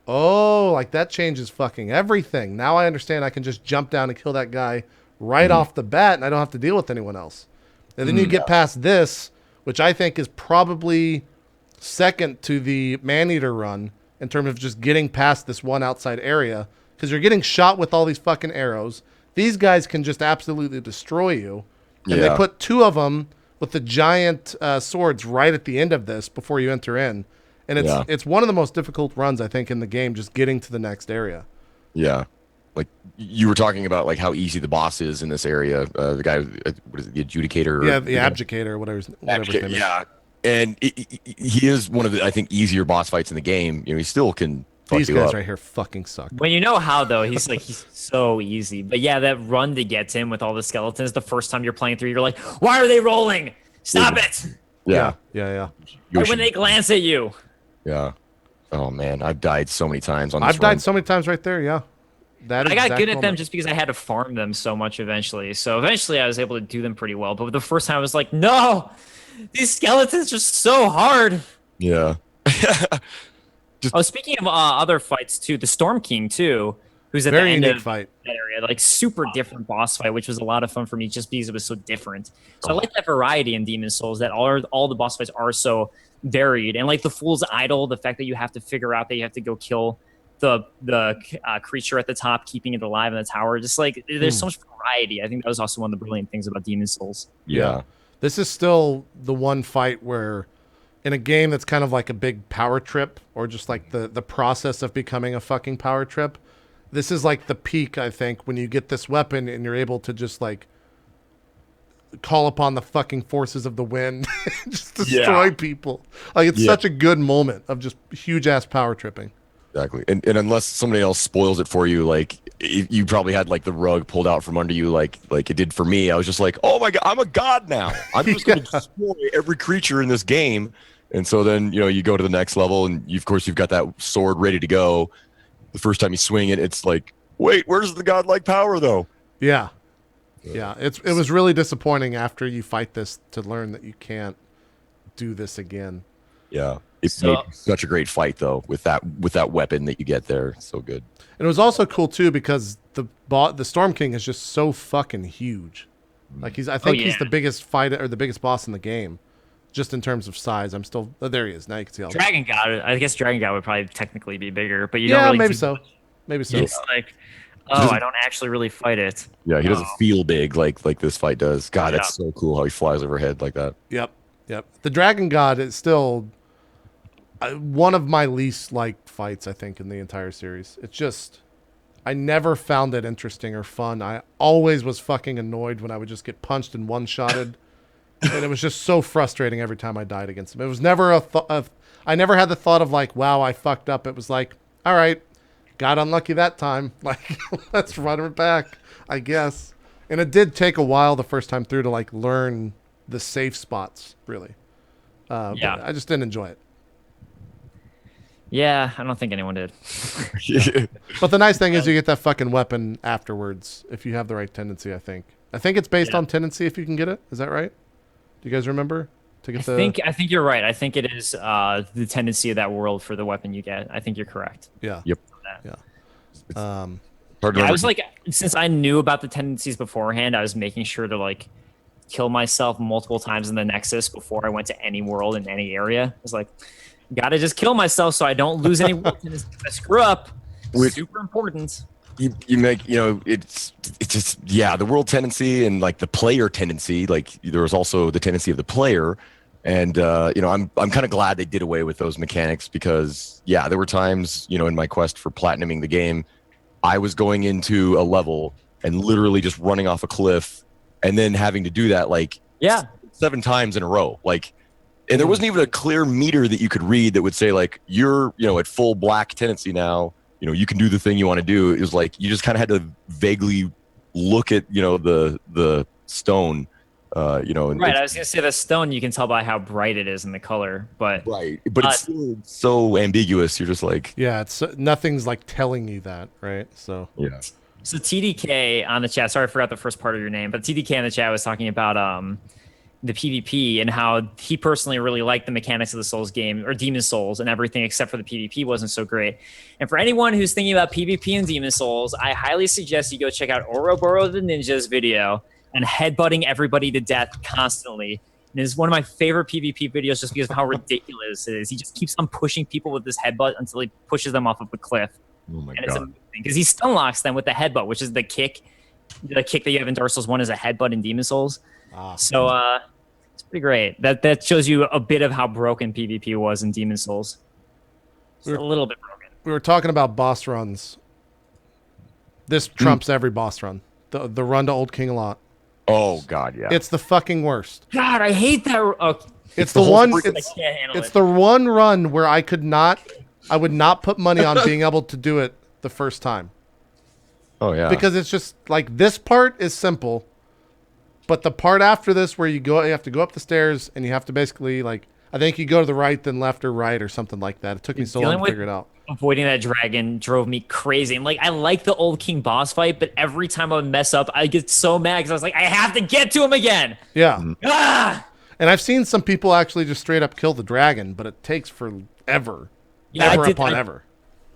oh, that changes fucking everything. Now I understand I can just jump down and kill that guy right off the bat and I don't have to deal with anyone else. And then you get past this, which I think is probably second to the Maneater run in terms of just getting past this one outside area. Because you're getting shot with all these fucking arrows. These guys can just absolutely destroy you. And they put two of them with the giant swords right at the end of this before you enter in. And it's one of the most difficult runs, I think, in the game, just getting to the next area. Yeah. You were talking about how easy the boss is in this area. The guy, what is it, the adjudicator? Yeah, the abjudicator, whatever his name is. Yeah. and he is one of the, I think, easier boss fights in the game. You know, he still can fuck These you guys up. right here fucking suck. When you know how though, he's so easy. But yeah, that run to get to him with all the skeletons, the first time you're playing through, you're like, why are they rolling? Stop it! Yeah. Yeah. Right when they glance at you. Yeah. Oh man, I've died so many times on this I've died run. so many times right there. Yeah. That I got exact good at them moment. just because I had to farm them so much eventually. So eventually I was able to do them pretty well. But the first time I was like, no, these skeletons are so hard. Yeah. Oh, speaking of other fights too, the Storm King too, who's at Very the end unique of fight. that area, like super different boss fight, which was a lot of fun for me just because it was so different. So I like that variety in Demon Souls, that all the boss fights are so varied, and like the Fool's Idol, the fact that you have to figure out that you have to go kill the creature at the top, keeping it alive in the tower. Just like there's so much variety. I think that was also one of the brilliant things about Demon Souls. Yeah. This is still the one fight where, in a game that's kind of like a big power trip, or just like the process of becoming a fucking power trip, this is like the peak, I think, when you get this weapon and you're able to just like call upon the fucking forces of the wind, just destroy people. Like it's such a good moment of just huge ass power tripping. Exactly. And unless somebody else spoils it for you, like you probably had like the rug pulled out from under you, like it did for me. I was just like, oh my God, I'm a god now. I'm just going to destroy every creature in this game. And so then, you know, you go to the next level and of course you've got that sword ready to go. The first time you swing it, it's like, wait, where's the godlike power though? Yeah. It was really disappointing after you fight this to learn that you can't do this again. Yeah. It made such a great fight though with that weapon that you get there. So good. And it was also cool too because the Storm King is just so fucking huge. Like I think he's the biggest fighter or the biggest boss in the game, just in terms of size. I'm still there. He is now. You can see all. Dragon God. I guess Dragon God would probably technically be bigger, but you don't really. Maybe so. Maybe so. It's like, I don't actually really fight it. Yeah, he doesn't feel big like this fight does. God, that's so cool how he flies overhead like that. Yep. The Dragon God is still one of my least liked fights, I think, in the entire series. It's just, I never found it interesting or fun. I always was fucking annoyed when I would just get punched and one-shotted. And it was just so frustrating every time I died against him. It was never I never had the thought of like, wow, I fucked up. It was like, all right, got unlucky that time. Like, let's run it back, I guess. And it did take a while the first time through to like learn the safe spots, really. But I just didn't enjoy it. Yeah, I don't think anyone did. But the nice thing is you get that fucking weapon afterwards if you have the right tendency, I think. I think it's based on tendency if you can get it. Is that right? Do you guys remember? To get I think you're right. I think it is the tendency of that world for the weapon you get. I think you're correct. Yeah. Yep. Yeah. I was like, since I knew about the tendencies beforehand, I was making sure to like kill myself multiple times in the Nexus before I went to any world in any area. I was like, gotta just kill myself so I don't lose any world tendencies. If I screw up, super important. You make, you know, it's just, the world tendency and like the player tendency, like there was also the tendency of the player. And, you know, I'm kind of glad they did away with those mechanics because there were times, you know, in my quest for platinuming the game, I was going into a level and literally just running off a cliff and then having to do that like 7 times in a row. Like, and there wasn't even a clear meter that you could read that would say like, you're, you know, at full black tendency now. You know, you can do the thing you want to do. It was like you just kind of had to vaguely look at, you know, the stone, you know. Right. I was gonna say the stone. You can tell by how bright it is in the color, but but it's still so ambiguous. You're just like, it's nothing's like telling you that, right? So So TDK on the chat. Sorry, I forgot the first part of your name, but TDK in the chat was talking about the PvP and how he personally really liked the mechanics of the Souls game or Demon Souls and everything except for the PvP wasn't so great. And for anyone who's thinking about PvP and Demon Souls, I highly suggest you go check out Ouroboros the Ninja's video on headbutting everybody to death constantly. And it's one of my favorite PvP videos just because of how ridiculous it is. He just keeps on pushing people with this headbutt until he pushes them off of a cliff. oh my And it's God. amazing because he stun locks them with the headbutt, which is the kick. The kick that you have in Dark Souls 1 is a headbutt in Demon Souls. So it's pretty great. That shows you a bit of how broken PvP was in Demon Souls. It's a little bit broken. We were talking about boss runs. This trumps every boss run. The run to Old King Lot. Oh God, yeah. It's the fucking worst. God, I hate that. It's the whole one. freaking- I can't handle It's it. the one run where I would not put money on being able to do it the first time. Oh yeah. Because it's just like this part is simple, but the part after this where you have to go up the stairs and you have to basically like, I think you go to the right, then left or right or something like that. It took me so long to figure it out. Avoiding that dragon drove me crazy. And like, I like the old king boss fight, but every time I would mess up, I get so mad because I was like, I have to get to him again. Yeah. Ah! And I've seen some people actually just straight up kill the dragon, but it takes forever. Yeah, ever I did- upon I- ever.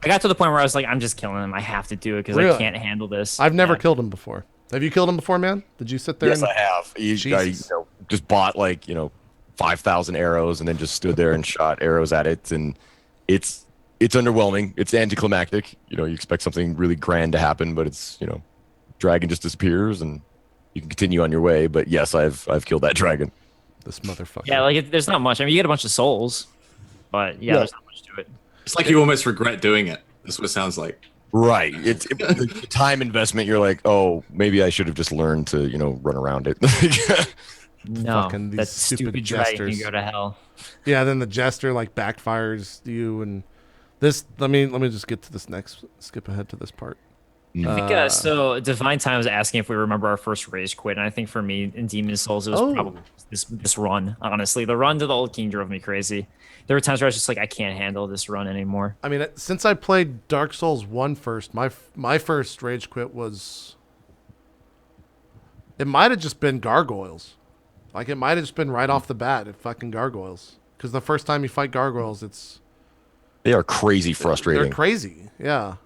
I got to the point where I was like, I'm just killing him. I have to do it because Really? I can't handle this. I've never Yeah. killed him before. Have you killed him before, man? Did you sit there? Yes, and... I have. I Jesus. just bought like 5,000 arrows and then just stood there and shot arrows at it, and it's underwhelming. It's anticlimactic. You expect something really grand to happen, but it's dragon just disappears and you can continue on your way. But yes, I've killed that dragon. This motherfucker. Yeah, like there's not much. I mean, you get a bunch of souls, but yeah, there's not much to it. It's like you almost regret doing it. That's what it sounds like. Right. The time investment. You're like, oh, maybe I should have just learned to run around it. No, Fucking these that stupid stupid dragon jesters. can go to hell. Yeah, then the jester like backfires you, and this. Let me just get to this next. Skip ahead to this part. I think so. Divine Time was asking if we remember our first rage quit, and I think for me in Demon Souls it was probably this run. Honestly, the run to the Old King drove me crazy. There were times where I was just like, I can't handle this run anymore. I mean, since I played Dark Souls 1 first, my first rage quit was. It might have just been gargoyles. Like it might have just been right off the bat at fucking gargoyles. Because the first time you fight gargoyles, They are crazy frustrating. they're crazy. Yeah.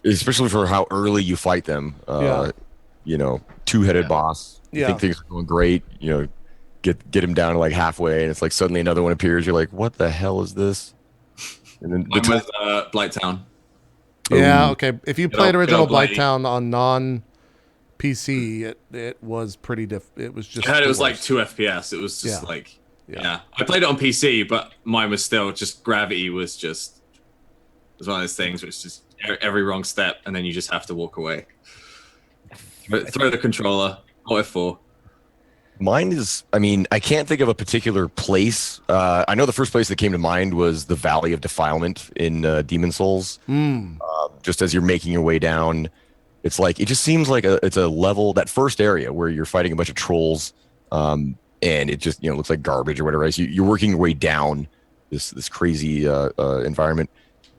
Especially for how early you fight them. Two-headed boss. You Yeah. think things are going great. Get him down to like halfway, and it's like suddenly another one appears. You're like, what the hell is this? And then Mine was Blighttown. Yeah. Okay. If you played Good original old Blighty. Blighttown on non-PC, it was pretty It was just. I heard it the was like worst. 2 FPS. It was just Yeah. like, Yeah. yeah. I played it on PC, but mine was still just gravity was just. It was one of those things where it's just every wrong step, and then you just have to walk away. Throw the controller. What for? Mine is, I can't think of a particular place. I know the first place that came to mind was the Valley of Defilement in Demon Souls. Just as you're making your way down, it's like, it just seems like it's a level, that first area where you're fighting a bunch of trolls, and it just, looks like garbage or whatever. So you're working your way down this crazy environment,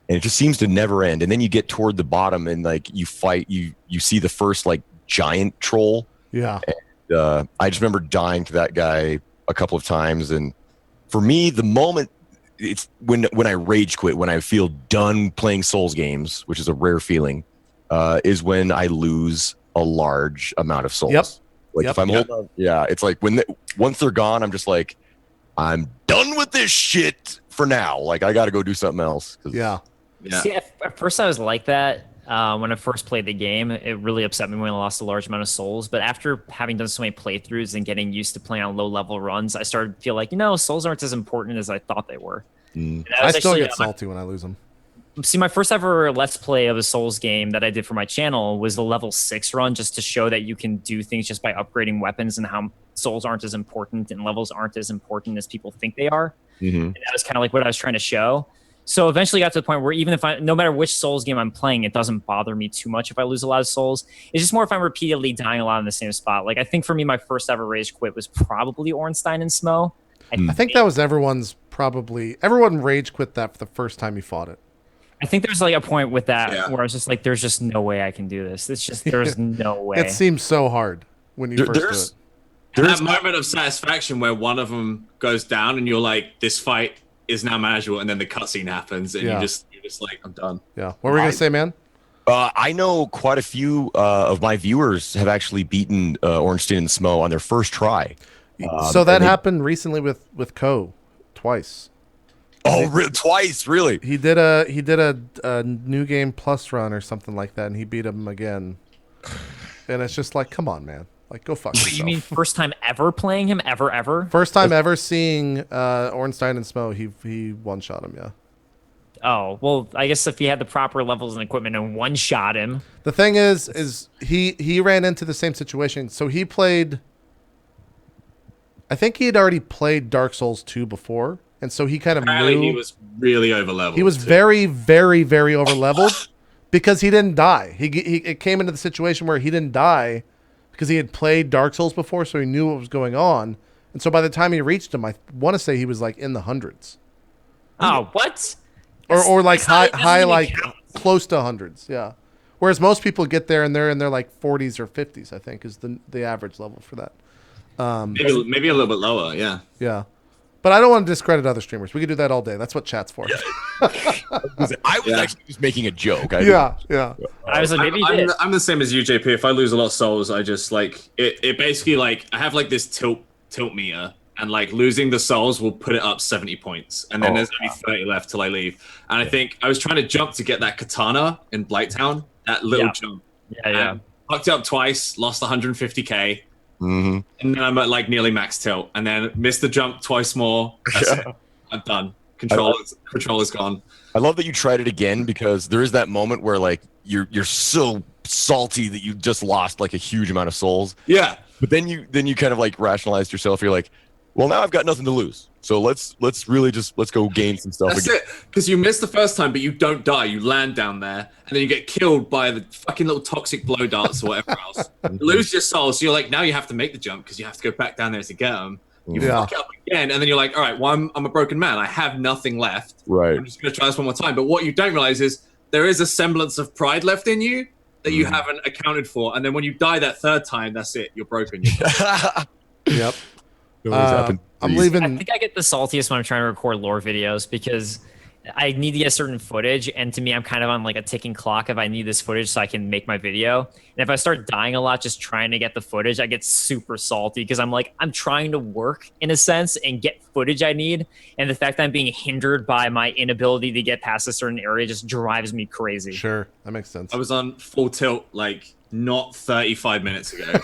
and it just seems to never end. And then you get toward the bottom and like you fight, you see the first like giant troll. Yeah. I just remember dying to that guy a couple of times, and for me, the moment it's when I rage quit, when I feel done playing Souls games, which is a rare feeling, is when I lose a large amount of souls. Yep. Like Yep. if I'm holding on, yeah, it's like once they're gone, I'm just like, I'm done with this shit for now. Like I got to go do something else. Yeah. Yeah. See, at first I was like that when I first played the game. It really upset me when I lost a large amount of souls. But after having done so many playthroughs and getting used to playing on low-level runs, I started to feel like, souls aren't as important as I thought they were. And that I was still actually, get salty when I lose them. See, my first ever Let's Play of a Souls game that I did for my channel was the level 6 run, just to show that you can do things just by upgrading weapons and how souls aren't as important and levels aren't as important as people think they are. And that was kind of like what I was trying to show. So eventually got to the point where even if no matter which Souls game I'm playing, it doesn't bother me too much if I lose a lot of souls. It's just more if I'm repeatedly dying a lot in the same spot. Like I think for me, my first ever rage quit was probably Ornstein and Smo. I think that was everyone rage quit that for the first time you fought it. I think there's like a point with that Yeah. where I was just like, there's just no way I can do this. It's just, there's no way. It seems so hard when you first do it. That moment of satisfaction where one of them goes down and you're like, this fight is now manageable, and then the cutscene happens, and Yeah. you're just like, I'm done. Yeah. What were we gonna say, man? I know quite a few of my viewers have actually beaten Ornstein and Smo on their first try. So that and they- happened recently with Ko, twice. Oh, twice, really? He did a new game plus run or something like that, and he beat him again. And it's just like, come on, man. Like, go fuck yourself. You mean first time ever playing him? Ever? First time ever seeing Ornstein and Smo, he one-shot him, yeah. Oh, well, I guess if he had the proper levels and equipment and one-shot him. The thing is he ran into the same situation. So he played, I think he had already played Dark Souls 2 before, and so he kind of Apparently, knew he was really overleveled. he was too. very, very, very overleveled because he didn't die. He it came into the situation where he didn't die because he had played Dark Souls before, so he knew what was going on. And so by the time he reached him, I want to say he was like in the hundreds, Oh, what? or like It's not- it doesn't high even like count. close to hundreds. Yeah. Whereas most people get there and they're in their like 40s or 50s. I think is the average level for that. Maybe a little bit lower. Yeah. Yeah. But I don't want to discredit other streamers. We could do that all day. That's what chat's for. I was actually just making a joke. Yeah. I was like, maybe he did. I'm the same as you, JP. If I lose a lot of souls, I just like it basically like I have like this tilt meter, and like losing the souls will put it up 70 points, and then there's only 30 left till I leave. And I think I was trying to jump to get that katana in Blighttown, that little jump. Yeah. And fucked it up twice, lost 150k, Mm-hmm. and then I'm at like nearly max tilt, and then missed the jump twice more. That's it. I'm done. Controller's gone. I love that you tried it again because there is that moment where like you're so salty that you just lost like a huge amount of souls. Yeah. But then you kind of like rationalized yourself. You're like, well, now I've got nothing to lose. So let's really just let's go gain some stuff That's again. it. Because you miss the first time, but you don't die. You land down there, and then you get killed by the fucking little toxic blow darts or whatever else. You lose your soul, so you're like, now you have to make the jump because you have to go back down there to get them. You fuck it up again, and then you're like, all right, well, I'm a broken man. I have nothing left. Right. I'm just going to try this one more time. But what you don't realize is there is a semblance of pride left in you that you haven't accounted for. And then when you die that third time, that's it. You're broken. You're done. Yep. It always happened. I'm I leaving. think I get the saltiest when I'm trying to record lore videos because I need to get certain footage, and to me, I'm kind of on like a ticking clock if I need this footage so I can make my video. And if I start dying a lot just trying to get the footage, I get super salty because I'm like, I'm trying to work in a sense and get footage I need, and the fact that I'm being hindered by my inability to get past a certain area just drives me crazy. Sure, that makes sense. I was on full tilt like not 35 minutes ago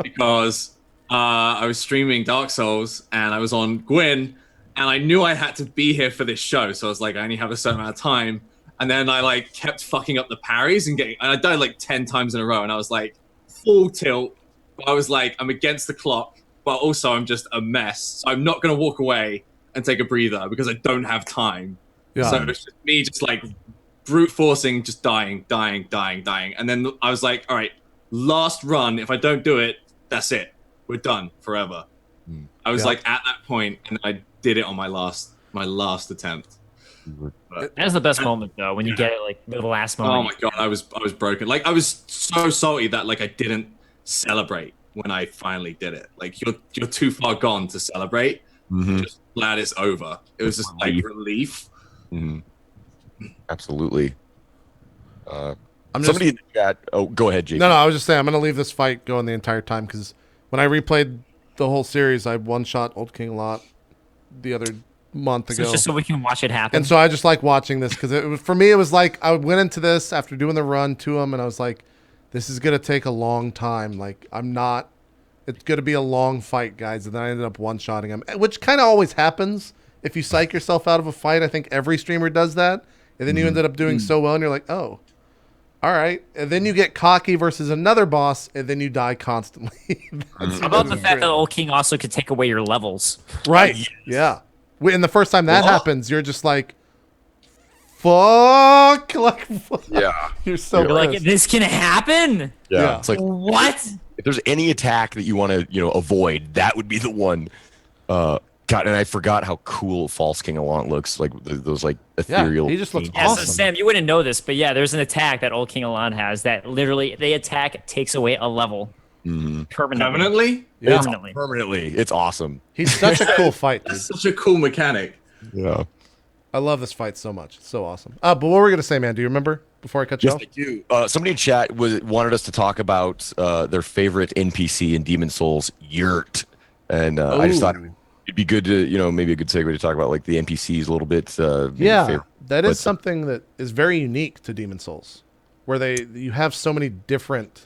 because I was streaming Dark Souls and I was on Gwyn, and I knew I had to be here for this show, so I was like, I only have a certain amount of time. And then I like kept fucking up the parries and I died like 10 times in a row, and I was like full tilt. But I was like, I'm against the clock, but also I'm just a mess. So I'm not gonna walk away and take a breather because I don't have time. Yeah. So it's just me just like brute forcing, just dying. And then I was like, all right, last run. If I don't do it, that's it. We're done forever. I was like at that point, and I did it on my last attempt. But, That's the best moment though, when you get it like the last moment. oh my god, I was broken. Like I was so salty that like I didn't celebrate when I finally did it. Like you're too far gone to celebrate. Mhm. Just glad it's over. It was just like relief. Mhm. Absolutely. I'm Somebody in the chat. Oh, go ahead, JP. No, I was just saying I'm gonna leave this fight going the entire time because when I replayed the whole series, I one-shot Old King a lot the other month So ago. it's just so we can watch it happen. And so I just like watching this because for me, it was like I went into this after doing the run to him, and I was like, this is going to take a long time. Like, it's going to be a long fight, guys. And then I ended up one-shotting him, which kind of always happens if you psych yourself out of a fight. I think every streamer does that. And then you ended up doing so well, and you're like, oh, all right. And then you get cocky versus another boss, and then you die constantly. How about the fact that Old King also could take away your levels? Right. Yeah. And the first time that happens, you're just like, fuck. Like, Yeah. you're so You're like, pissed. this can happen? Yeah. It's like What? if there's any attack that you want to, avoid, that would be the one. God, and I forgot how cool False King Allant looks. Like those like ethereal. he just looks Yeah, so awesome. Sam, you wouldn't know this, but yeah, there's an attack that Old King Allant has that literally they attack takes away a level permanently. Yeah. Permanently. Permanently. It's awesome. He's such a cool fight, dude. That's such a cool mechanic. Yeah. I love this fight so much. It's so awesome. But what were we going to say, man? Do you remember before I cut you Yes, off? I do. Somebody in chat wanted us to talk about their favorite NPC in Demon Souls, Yurt. And I just thought it'd be good to, maybe a good segue to talk about like the NPCs a little bit. Yeah, that is But- something that is very unique to Demon Souls, where you have so many different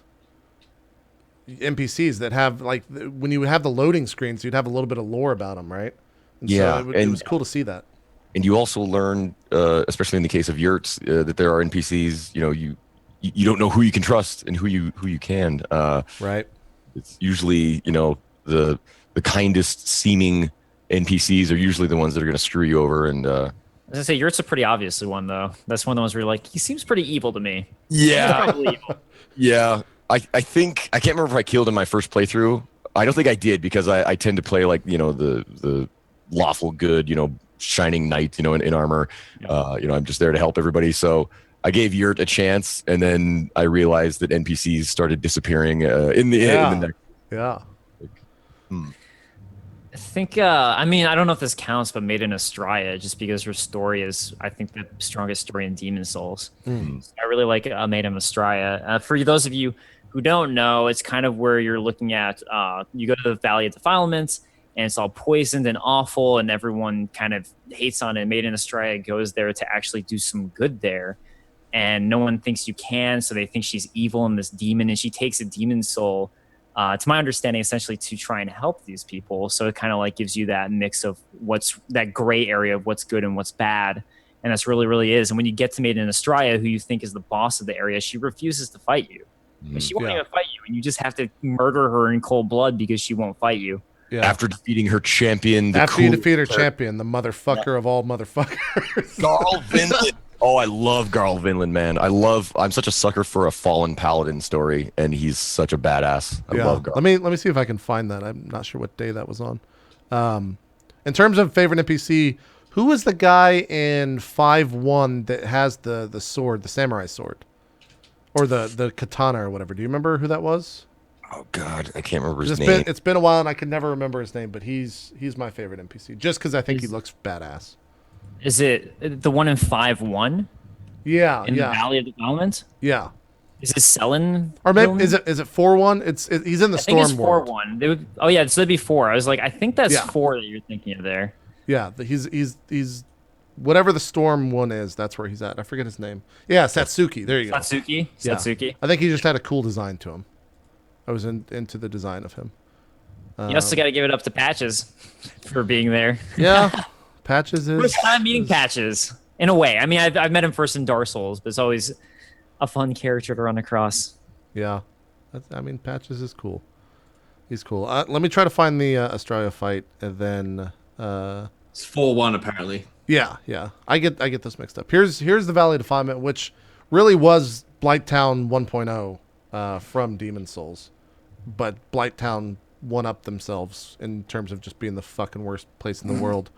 NPCs that have like when you have the loading screens, you'd have a little bit of lore about them, right? And Yeah, so it was cool to see that. And you also learn, especially in the case of Yurts, that there are NPCs. You don't know who you can trust and who you can. Right. It's usually the the kindest seeming NPCs are usually the ones that are going to screw you over. And I was gonna say Yurt's a pretty obvious one though. That's one of the ones where you're like, he seems pretty evil to me. yeah, Probably evil. yeah. I think I can't remember if I killed in my first playthrough. I don't think I did because I tend to play like the lawful good shining knight in armor. I'm just there to help everybody. So I gave Yurt a chance, and then I realized that NPCs started disappearing in the next. Yeah. I think, I mean, I don't know if this counts, but Maiden Astraea, just because her story is, I think, the strongest story in Demon Souls. So I really like Maiden Astraea. For those of you who don't know, it's kind of where you're looking at, you go to the Valley of Defilements, and it's all poisoned and awful, and everyone kind of hates on it. Maiden Astraea goes there to actually do some good there, and no one thinks you can, so they think she's evil and this demon, and she takes a demon soul, to my understanding, essentially to try and help these people. So it kind of like gives you that mix of what's that gray area of what's good and what's bad. And that's really is. And when you get to Maiden Astraea, who you think is the boss of the area, she refuses to fight you. And she won't even fight you. And you just have to murder her in cold blood because she won't fight you. Yeah. After defeating her champion, After you defeat her champion, the motherfucker of all motherfuckers. Garl Vinland. Oh, I love Garl Vinland, man. I'm such a sucker for a fallen paladin story, and he's such a badass. I love Garl. Let me see if I can find that. I'm not sure what day that was on. In terms of favorite NPC, who was the guy in 5-1 that has the sword, the samurai sword? Or the katana or whatever. Do you remember who that was? Oh God, I can't remember his name. It's been a while and I can never remember his name, but he's my favorite NPC just because I think he looks badass. Is it the one in 5-1? Yeah, in the Valley of Defilements? Yeah. Is it Selen? Or maybe is it 4-1? He's in the storm. I think it's 4-1. Oh yeah, so that'd be 4. I was like, I think that's 4 that you're thinking of there. Yeah, he's whatever the storm one is. That's where he's at. I forget his name. Yeah, Satsuki. There you go. Satsuki. Yeah. Satsuki. I think he just had a cool design to him. I was into the design of him. You also got to give it up to Patches for being there. Yeah, Patches is. First time meeting Patches, in a way. I mean, I've met him first in Dark Souls, but it's always a fun character to run across. Yeah, Patches is cool. He's cool. Let me try to find the Astraea fight, and then. It's 4-1 apparently. Yeah. I get this mixed up. Here's the Valley of Defilement, which really was Blighttown 1.0 from Demon Souls, but Blighttown one-up themselves in terms of just being the fucking worst place in the world.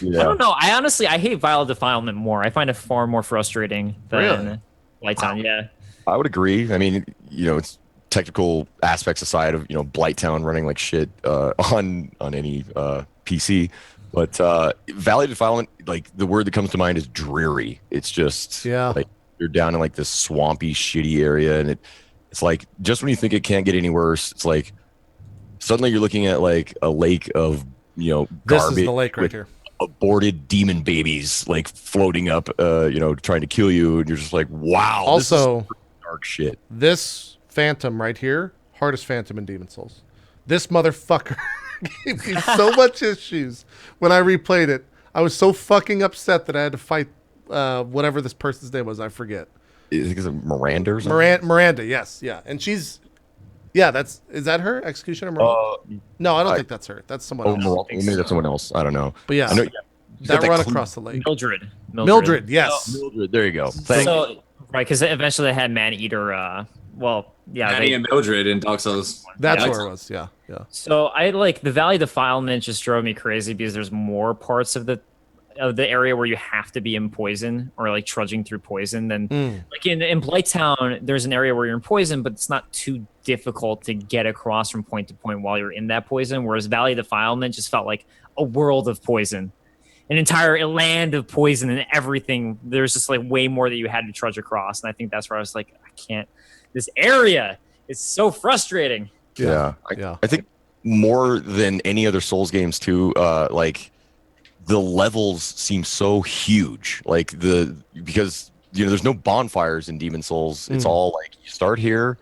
Yeah. I don't know. I hate Valley of Defilement more. I find it far more frustrating than Blighttown. Yeah, I would agree. I mean, it's technical aspects aside of Blighttown running like shit on any PC. But Valley of Defilement, like the word that comes to mind is dreary. It's just like you're down in like this swampy, shitty area, and it's like just when you think it can't get any worse, it's like suddenly you're looking at like a lake of garbage. This is the lake right here. Aborted demon babies like floating up, trying to kill you, and you're just like, wow. Also, this is dark shit. This Phantom right here, hardest Phantom in Demon Souls. This motherfucker gave me so much issues when I replayed it. I was so fucking upset that I had to fight whatever this person's name was. I forget. Is it Miranda or something? Miranda, yes. Yeah. And she's... Yeah, is that her? Executioner Miranda? No, I don't think that's her. That's someone else. Maybe that's someone else. I don't know. But yeah, that run across the lake. Mildred, yes. Mildred, there you go. So, right, because eventually they had Man-Eater... Manny and Mildred in Dark Souls. That's where it was. Yeah. So I like the Valley Defilement just drove me crazy because there's more parts of the area where you have to be in poison or like trudging through poison than like in Blighttown. There's an area where you're in poison, but it's not too difficult to get across from point to point while you're in that poison. Whereas Valley Defilement just felt like a world of poison, an entire land of poison and everything. There's just like way more that you had to trudge across, and I think that's where I was like, I can't. This area is so frustrating. Yeah. I think more than any other Souls games too, like the levels seem so huge. Like because there's no bonfires in Demon Souls. It's all like you start here,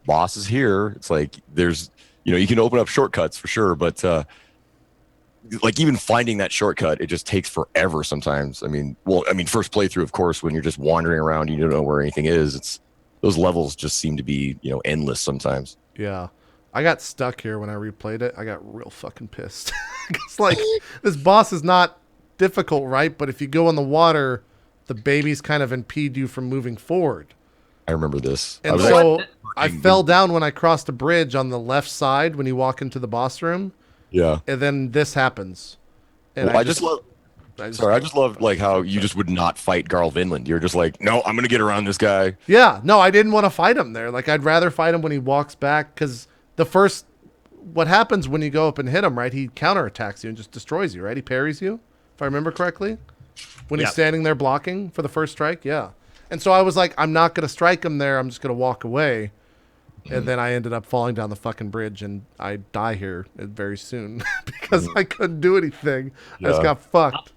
boss is here. It's like there's you can open up shortcuts for sure, but like even finding that shortcut, it just takes forever sometimes. First playthrough, of course, when you're just wandering around, you don't know where anything is. Those levels just seem to be, endless sometimes. Yeah. I got stuck here when I replayed it. I got real fucking pissed. It's like this boss is not difficult, right? But if you go in the water, the babies kind of impede you from moving forward. I remember this. And so I fell down when I crossed a bridge on the left side when you walk into the boss room. Yeah. And then this happens. And Well, I just love like how you just would not fight Garl Vinland. You're just like, no, I'm gonna get around this guy. Yeah, no, I didn't want to fight him there. Like I'd rather fight him when he walks back because what happens when you go up and hit him, right? He counterattacks you and just destroys you, right? He parries you, if I remember correctly, when he's standing there blocking for the first strike. Yeah, and so I was like, I'm not gonna strike him there. I'm just gonna walk away. And then I ended up falling down the fucking bridge, and I die here very soon because I couldn't do anything. I just got fucked.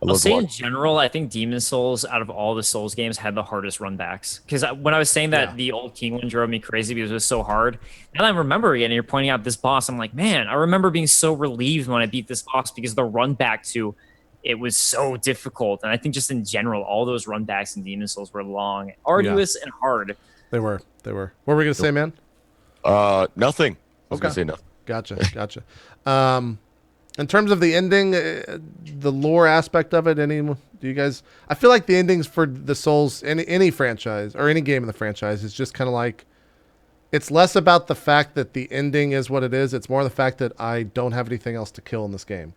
I'll say in general, I think Demon Souls, out of all the Souls games, had the hardest runbacks. Because when I was saying that the old King one drove me crazy because it was so hard, now that I remember it, and you're pointing out this boss, I'm like, man, I remember being so relieved when I beat this boss because the run back to it was so difficult. And I think just in general, all those runbacks in Demon Souls were long, arduous, and hard. They were. What were we gonna say, man? Nothing. I was gonna say nothing. Gotcha. In terms of the ending, the lore aspect of it, do you guys? I feel like the endings for the Souls, any franchise or any game in the franchise, is just kind of like, it's less about the fact that the ending is what it is. It's more the fact that I don't have anything else to kill in this game.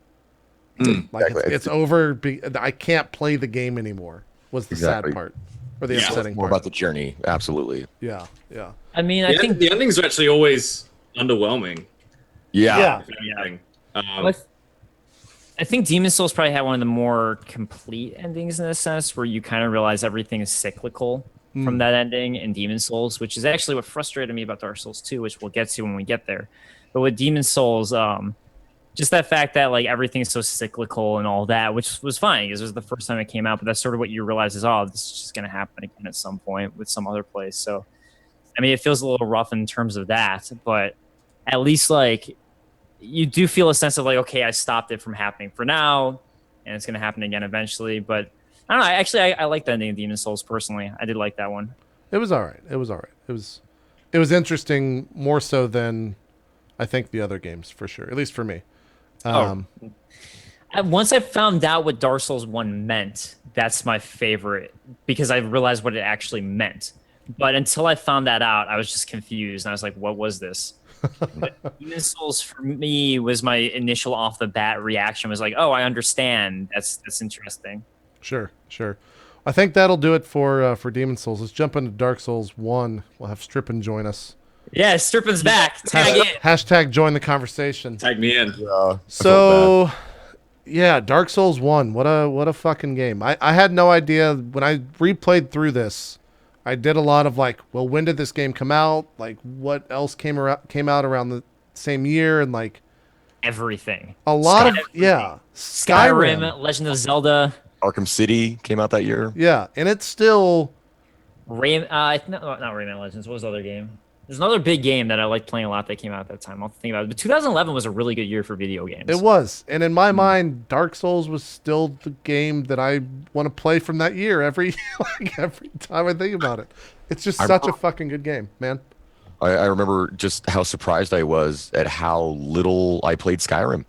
Like it's over. I can't play the game anymore. Was the sad part, or the upsetting more part? about the journey. Absolutely. Yeah. I mean, I think the endings are actually always underwhelming. Yeah. I think Demon Souls probably had one of the more complete endings in a sense, where you kind of realize everything is cyclical from that ending in Demon Souls, which is actually what frustrated me about Dark Souls 2, which we'll get to when we get there. But with Demon Souls, just that fact that like everything is so cyclical and all that, which was fine because it was the first time it came out, but that's sort of what you realize is, oh, this is just going to happen again at some point with some other place. So, I mean, it feels a little rough in terms of that, but at least like you do feel a sense of like, okay, I stopped it from happening for now, and it's going to happen again eventually. But I don't know. Actually, I like the ending of Demon Souls personally. I did like that one. It was all right. It was interesting more so than I think the other games for sure. At least for me. Once I found out what Dark Souls 1 meant, that's my favorite because I realized what it actually meant. But until I found that out, I was just confused. And I was like, what was this? Demon Souls for me was my initial off the bat reaction was like, oh, I understand. That's interesting. Sure. I think that'll do it for Demon Souls. Let's jump into Dark Souls 1. We'll have Strippin join us. Yeah, Strippin's back. Tag in. Hashtag join the conversation. Tag me in. So, yeah, Dark Souls 1. What a fucking game. I had no idea when I replayed through this. I did a lot of like, well, when did this game come out? Like, what else came out around the same year? And like everything. A lot of Skyrim, Legend of Zelda, Arkham City came out that year. Yeah, and it's still not Rayman Legends. What was the other game? There's another big game that I liked playing a lot that came out at that time. I'll think about it. But 2011 was a really good year for video games. It was. And in my mind, Dark Souls was still the game that I want to play from that year every time I think about it. It's just such a fucking good game, man. I remember just how surprised I was at how little I played Skyrim.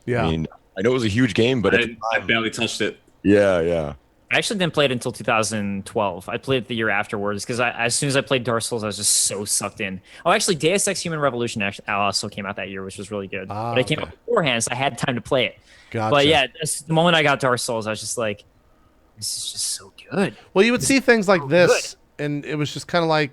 Yeah. I mean, I know it was a huge game, but I barely touched it. Yeah. I actually didn't play it until 2012. I played it the year afterwards because as soon as I played Dark Souls, I was just so sucked in. Oh, actually, Deus Ex Human Revolution also came out that year, which was really good. But it came out beforehand, so I had time to play it. Gotcha. But yeah, the moment I got Dark Souls, I was just like, this is just so good. Well, you would see things like this, and it was just kind of like,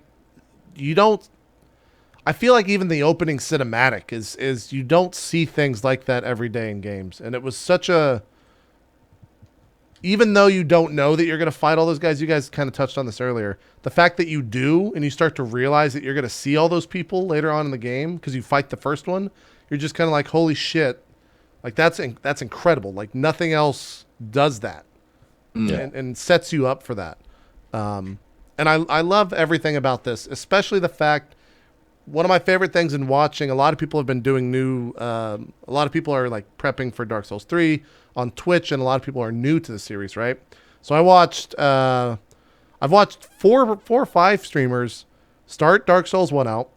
I feel like even the opening cinematic is you don't see things like that every day in games. And it was such a... Even though you don't know that you're going to fight all those guys, you guys kind of touched on this earlier. The fact that you do, and you start to realize that you're going to see all those people later on in the game because you fight the first one, you're just kind of like, holy shit. Like, that's incredible. Like, nothing else does that and sets you up for that. And I love everything about this, especially the fact... One of my favorite things in watching, a lot of people have been doing a lot of people are like prepping for Dark Souls 3 on Twitch, and a lot of people are new to the series, right? So I've watched four or five streamers start Dark Souls 1 out,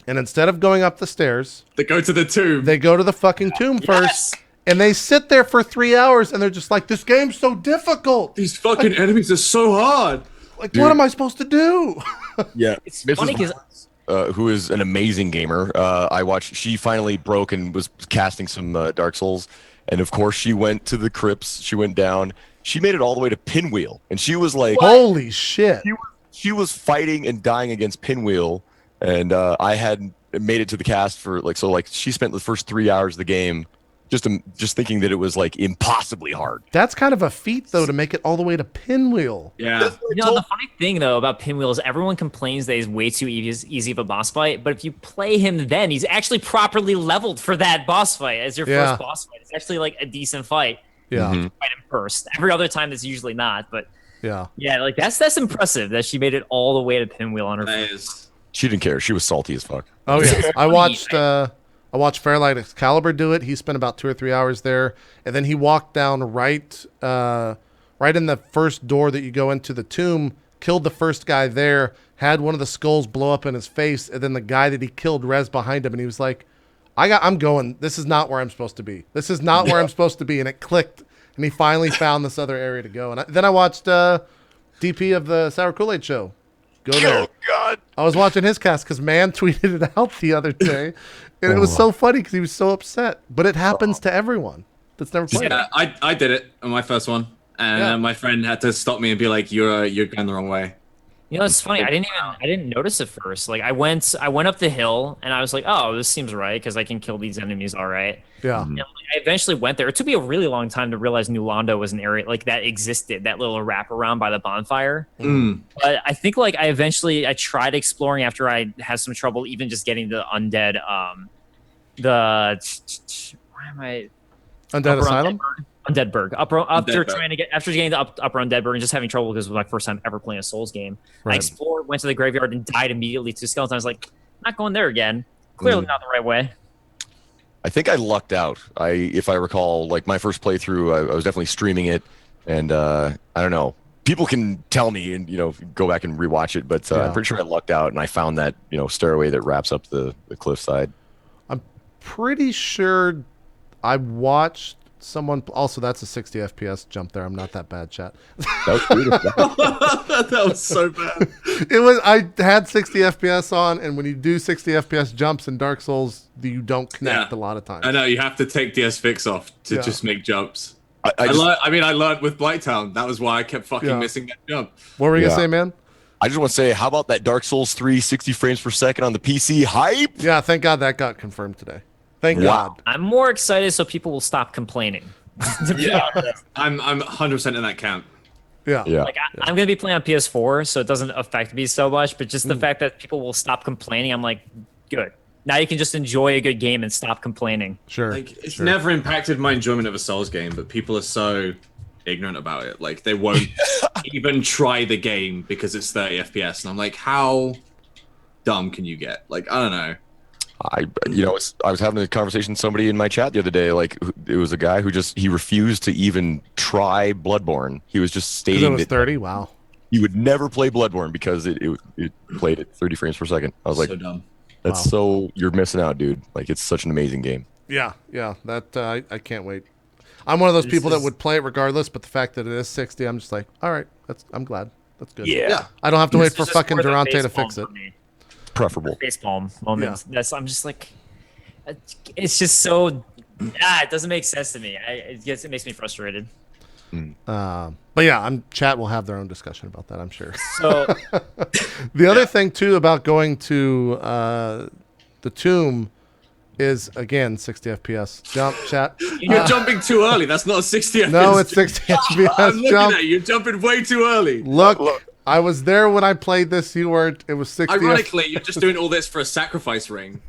and instead of going up the stairs, They go to the tomb. they go to the fucking tomb first, and they sit there for 3 hours, and they're just like, this game's so difficult. These fucking enemies are so hard. Like, what am I supposed to do? Yeah, It's funny because who is an amazing gamer. I watched. She finally broke and was casting some Dark Souls, and of course she went to the crypts. She went down. She made it all the way to Pinwheel, and she was like, Holy shit. she was fighting and dying against Pinwheel, and I had made it to the cast for she spent the first 3 hours of the game just thinking that it was like impossibly hard. That's kind of a feat, though, to make it all the way to Pinwheel. Yeah. the funny thing though about Pinwheel is everyone complains that he's way too easy of a boss fight, but if you play him then, he's actually properly leveled for that boss fight as your first boss fight. It's actually like a decent fight. Yeah. Fight him first. Every other time it's usually not, but Yeah. like that's impressive that she made it all the way to Pinwheel on her. That is. She didn't care. She was salty as fuck. Oh, yeah. I watched Fairlight Excalibur do it. He spent about 2 or 3 hours there, and then he walked down right in the first door that you go into the tomb, killed the first guy there, had one of the skulls blow up in his face, and then the guy that he killed res behind him, and he was like, I'm going. This is not where I'm supposed to be. This is not where I'm supposed to be, and it clicked, and he finally found this other area to go. And then I watched DP of the Sour Kool-Aid Show. Go there. Oh God! I was watching his cast because Man tweeted it out the other day, and it was so funny because he was so upset. But it happens to everyone that's never played Yeah, I did it on my first one, and my friend had to stop me and be like, "You're going the wrong way." You know, it's funny. I didn't notice it first. Like I went up the hill and I was like, oh, this seems right because I can kill these enemies all right. Yeah. And I eventually went there. It took me a really long time to realize New Londo was an area like that existed, that little wraparound by the bonfire. But I think like I tried exploring after I had some trouble even just getting the undead why am I Undead Asylum? Undeadburg. After getting the upper Undeadburg and just having trouble because it was my first time ever playing a Souls game. Right. I explored, went to the graveyard, and died immediately to skeletons. I was like, not going there again. Clearly not the right way. I think I lucked out. If I recall, like my first playthrough, I was definitely streaming it, and I don't know. People can tell me and go back and rewatch it, but I'm pretty sure I lucked out and I found that stairway that wraps up the cliffside. I'm pretty sure I watched someone. Also, that's a 60 FPS jump there. I'm not that bad, chat. That was beautiful. That was so bad. I had 60 FPS on, and when you do 60 FPS jumps in Dark Souls, you don't connect a lot of times. I know you have to take DS Fix off to just make jumps. I learned with Blighttown. That was why I kept fucking missing that jump. What were you gonna say, man? I just want to say, how about that Dark Souls 3 60 frames per second on the PC hype? Yeah, thank God that got confirmed today. Thank God. I'm more excited so people will stop complaining. To be honest. I'm 100% in that camp. Yeah. Like I'm gonna be playing on PS4, so it doesn't affect me so much. But just the fact that people will stop complaining, I'm like, good. Now you can just enjoy a good game and stop complaining. Sure. Like it's never impacted my enjoyment of a Souls game, but people are so ignorant about it. Like they won't even try the game because it's 30 FPS, and I'm like, how dumb can you get? Like I don't know. I was having a conversation with somebody in my chat the other day. Like, it was a guy who he refused to even try Bloodborne. He was just stating it was that 30. Wow. he would never play Bloodborne because it played at 30 frames per second. I was like, So dumb. that's you're missing out, dude. Like, it's such an amazing game. Yeah. That I can't wait. I'm one of those people that would play it regardless, but the fact that it is 60, I'm just like, all right, I'm glad. That's good. Yeah. I don't have to wait for It's just fucking more the Durante to facepalm fix it. for me. Preferable. Facepalm moments. I'm just like, it's just so. It doesn't make sense to me. It makes me frustrated. But yeah, chat will have their own discussion about that, I'm sure. So The other thing too about going to the tomb is again 60 FPS jump, chat. You're jumping too early. That's not a 60 FPS. No, it's 60 I'm FPS looking jump. at you. You're jumping way too early. Look, I was there when I played this. You weren't. It was 60. Ironically, you're just doing all this for a sacrifice ring.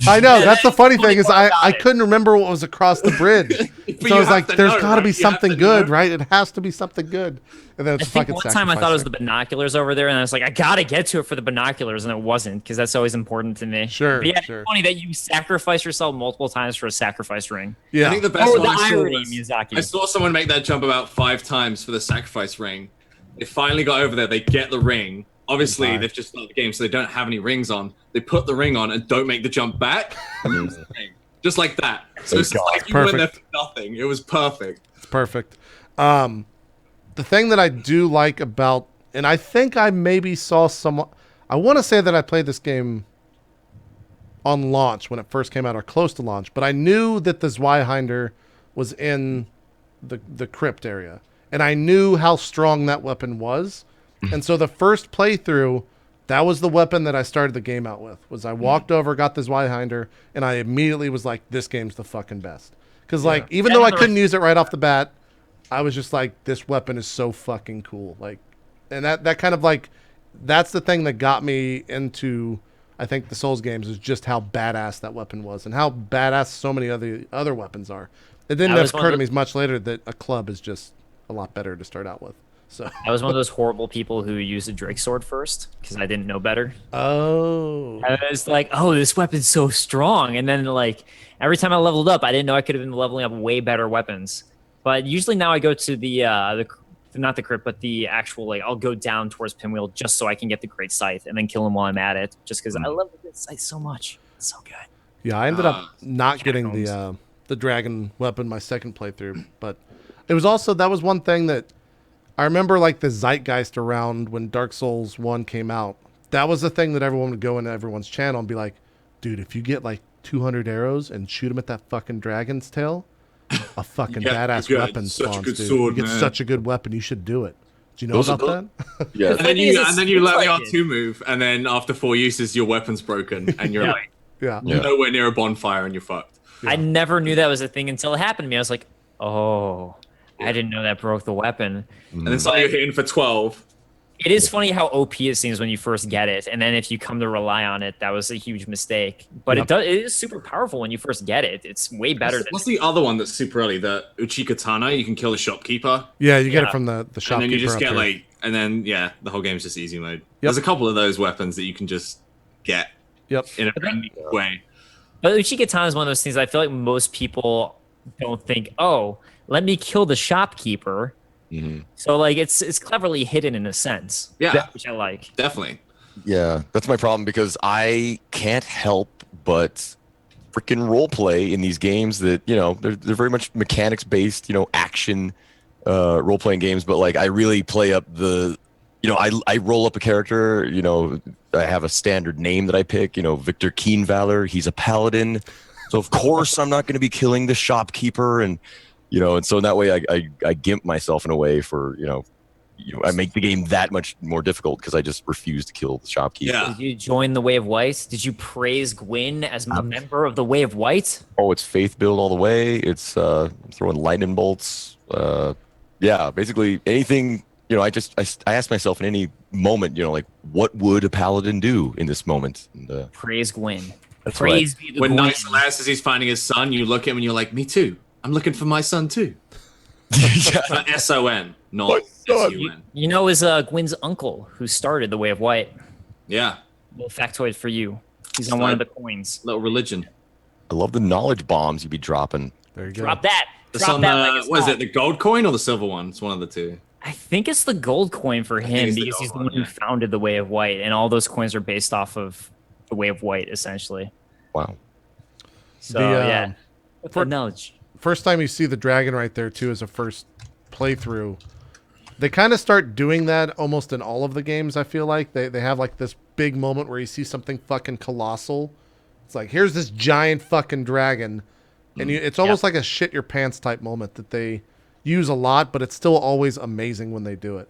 I know. That's the funny thing is part about I it. couldn't remember what was across the bridge. But So I you was have like, to "There's know, got to right? be You have something to good, know. right? It has to be something good." And then it's I think fucking one time I thought it was the sacrifice binoculars over there, and I was like, I gotta get to it for the binoculars, and it wasn't because that's always important to me. Sure, But yeah, sure. it's funny that you sacrifice yourself multiple times for a sacrifice ring. ring. Yeah. I think the best Oh, one the I saw irony, was Miyazaki. I saw someone make that jump about 5 times for the sacrifice ring. They finally got over there. They get the ring. obviously Bye. they've just started the game, so they don't have any rings on. They put the ring on and don't make the jump back. And use the ring. Just like that. So it's God. like you went there Perfect. for nothing. It was perfect. It's perfect. The thing that I do like about, and I think I maybe saw someone, I want to say that I played this game on launch when it first came out or close to launch, but I knew that the Zweihander was in the crypt area, and I knew how strong that weapon was. And so the first playthrough, that was the weapon that I started the game out with. Was I walked over, got the Zweihander, and I immediately was like, this game's the fucking best. Because like, even though I couldn't use it right off the bat, I was just like, this weapon is so fucking cool. Like, and that kind of like, that's the thing that got me into, I think, the Souls games, is just how badass that weapon was and how badass so many other weapons are. It didn't occur to me much later that a club is just a lot better to start out with. So I was one of those horrible people who used a Drake sword first because I didn't know better. Oh. I was like, oh, this weapon's so strong. And then, like, every time I leveled up, I didn't know I could have been leveling up way better weapons. But usually now I go to the not the crypt, but the actual, like, I'll go down towards Pinwheel just so I can get the Great Scythe and then kill him while I'm at it, just because I love the Great Scythe so much. It's so good. Yeah, I ended up not getting the dragon weapon my second playthrough, but it was also, that was one thing that I remember, like the zeitgeist around when Dark Souls 1 came out. That was the thing that everyone would go into everyone's channel and be like, dude, if you get like 200 arrows and shoot him at that fucking dragon's tail, a fucking badass weapon spawns, dude. Sword, you get such a good weapon, you should do it. Do you know Those about are that? Yeah. And then you let the R2 move, and then after 4 uses, your weapon's broken, and you're like, Yeah. Yeah. nowhere near a bonfire, and you're fucked. I never knew that was a thing until it happened to me. I was like, oh, I didn't know that broke the weapon. And then suddenly you're hitting for 12. It is funny how OP it seems when you first get it, and then if you come to rely on it, that was a huge mistake. But it is super powerful when you first get it. It's way better than What's the other one that's super early? The Uchikatana, you can kill the shopkeeper. Yeah, you get it from the shopkeeper. And then you just up get here. like, and then the whole game's just easy mode. There's a couple of those weapons that you can just get Yep. in a friendly way. But Uchikatana is one of those things I feel like most people don't think, oh, let me kill the shopkeeper. So like it's cleverly hidden in a sense. Yeah, Which I like. definitely. Yeah, that's my problem because I can't help but freaking role play in these games that, you know, they're very much mechanics based, you know, action role playing games. But like I really play up the, you know, I roll up a character, you know, I have a standard name that I pick, you know, Victor Keenvalor. He's a paladin. So of course I'm not going to be killing the shopkeeper, and you know, and so in that way I gimp myself in a way for, you know, I make the game that much more difficult because I just refuse to kill the shopkeeper. Yeah. Did you join the Way of White? Did you praise Gwyn as a member of the Way of White? Oh, it's faith build all the way. It's throwing lightning bolts. Yeah, basically anything. You know, I ask myself in any moment, you know, like what would a paladin do in this moment? And, Praise Gwyn. That's Praise be the When Gwyn. Knight Celeste says he's finding his son, you look at him and you're like, me too. I'm looking for my son too. yeah. S-O-N, not My son. S-U-N. You know, is Gwyn's uncle who started the Way of White. Yeah, Little factoid for you. He's on one of the coins. little religion. I love the knowledge bombs you be dropping. There you go. Drop that. It's Drop on that the, like it's what is hot. it, the gold coin or the silver one? It's one of the two. I think it's the gold coin for him it's the because gold he's the one, one who yeah. founded the Way of White, and all those coins are based off of the Way of White, essentially. Wow. So The, yeah, with the knowledge. First time you see the dragon right there too as a first playthrough, they kind of start doing that almost in all of the games. I feel like they have like this big moment where you see something fucking colossal. It's like, here's this giant fucking dragon, and it's almost like a shit your pants type moment that they use a lot, but it's still always amazing when they do it.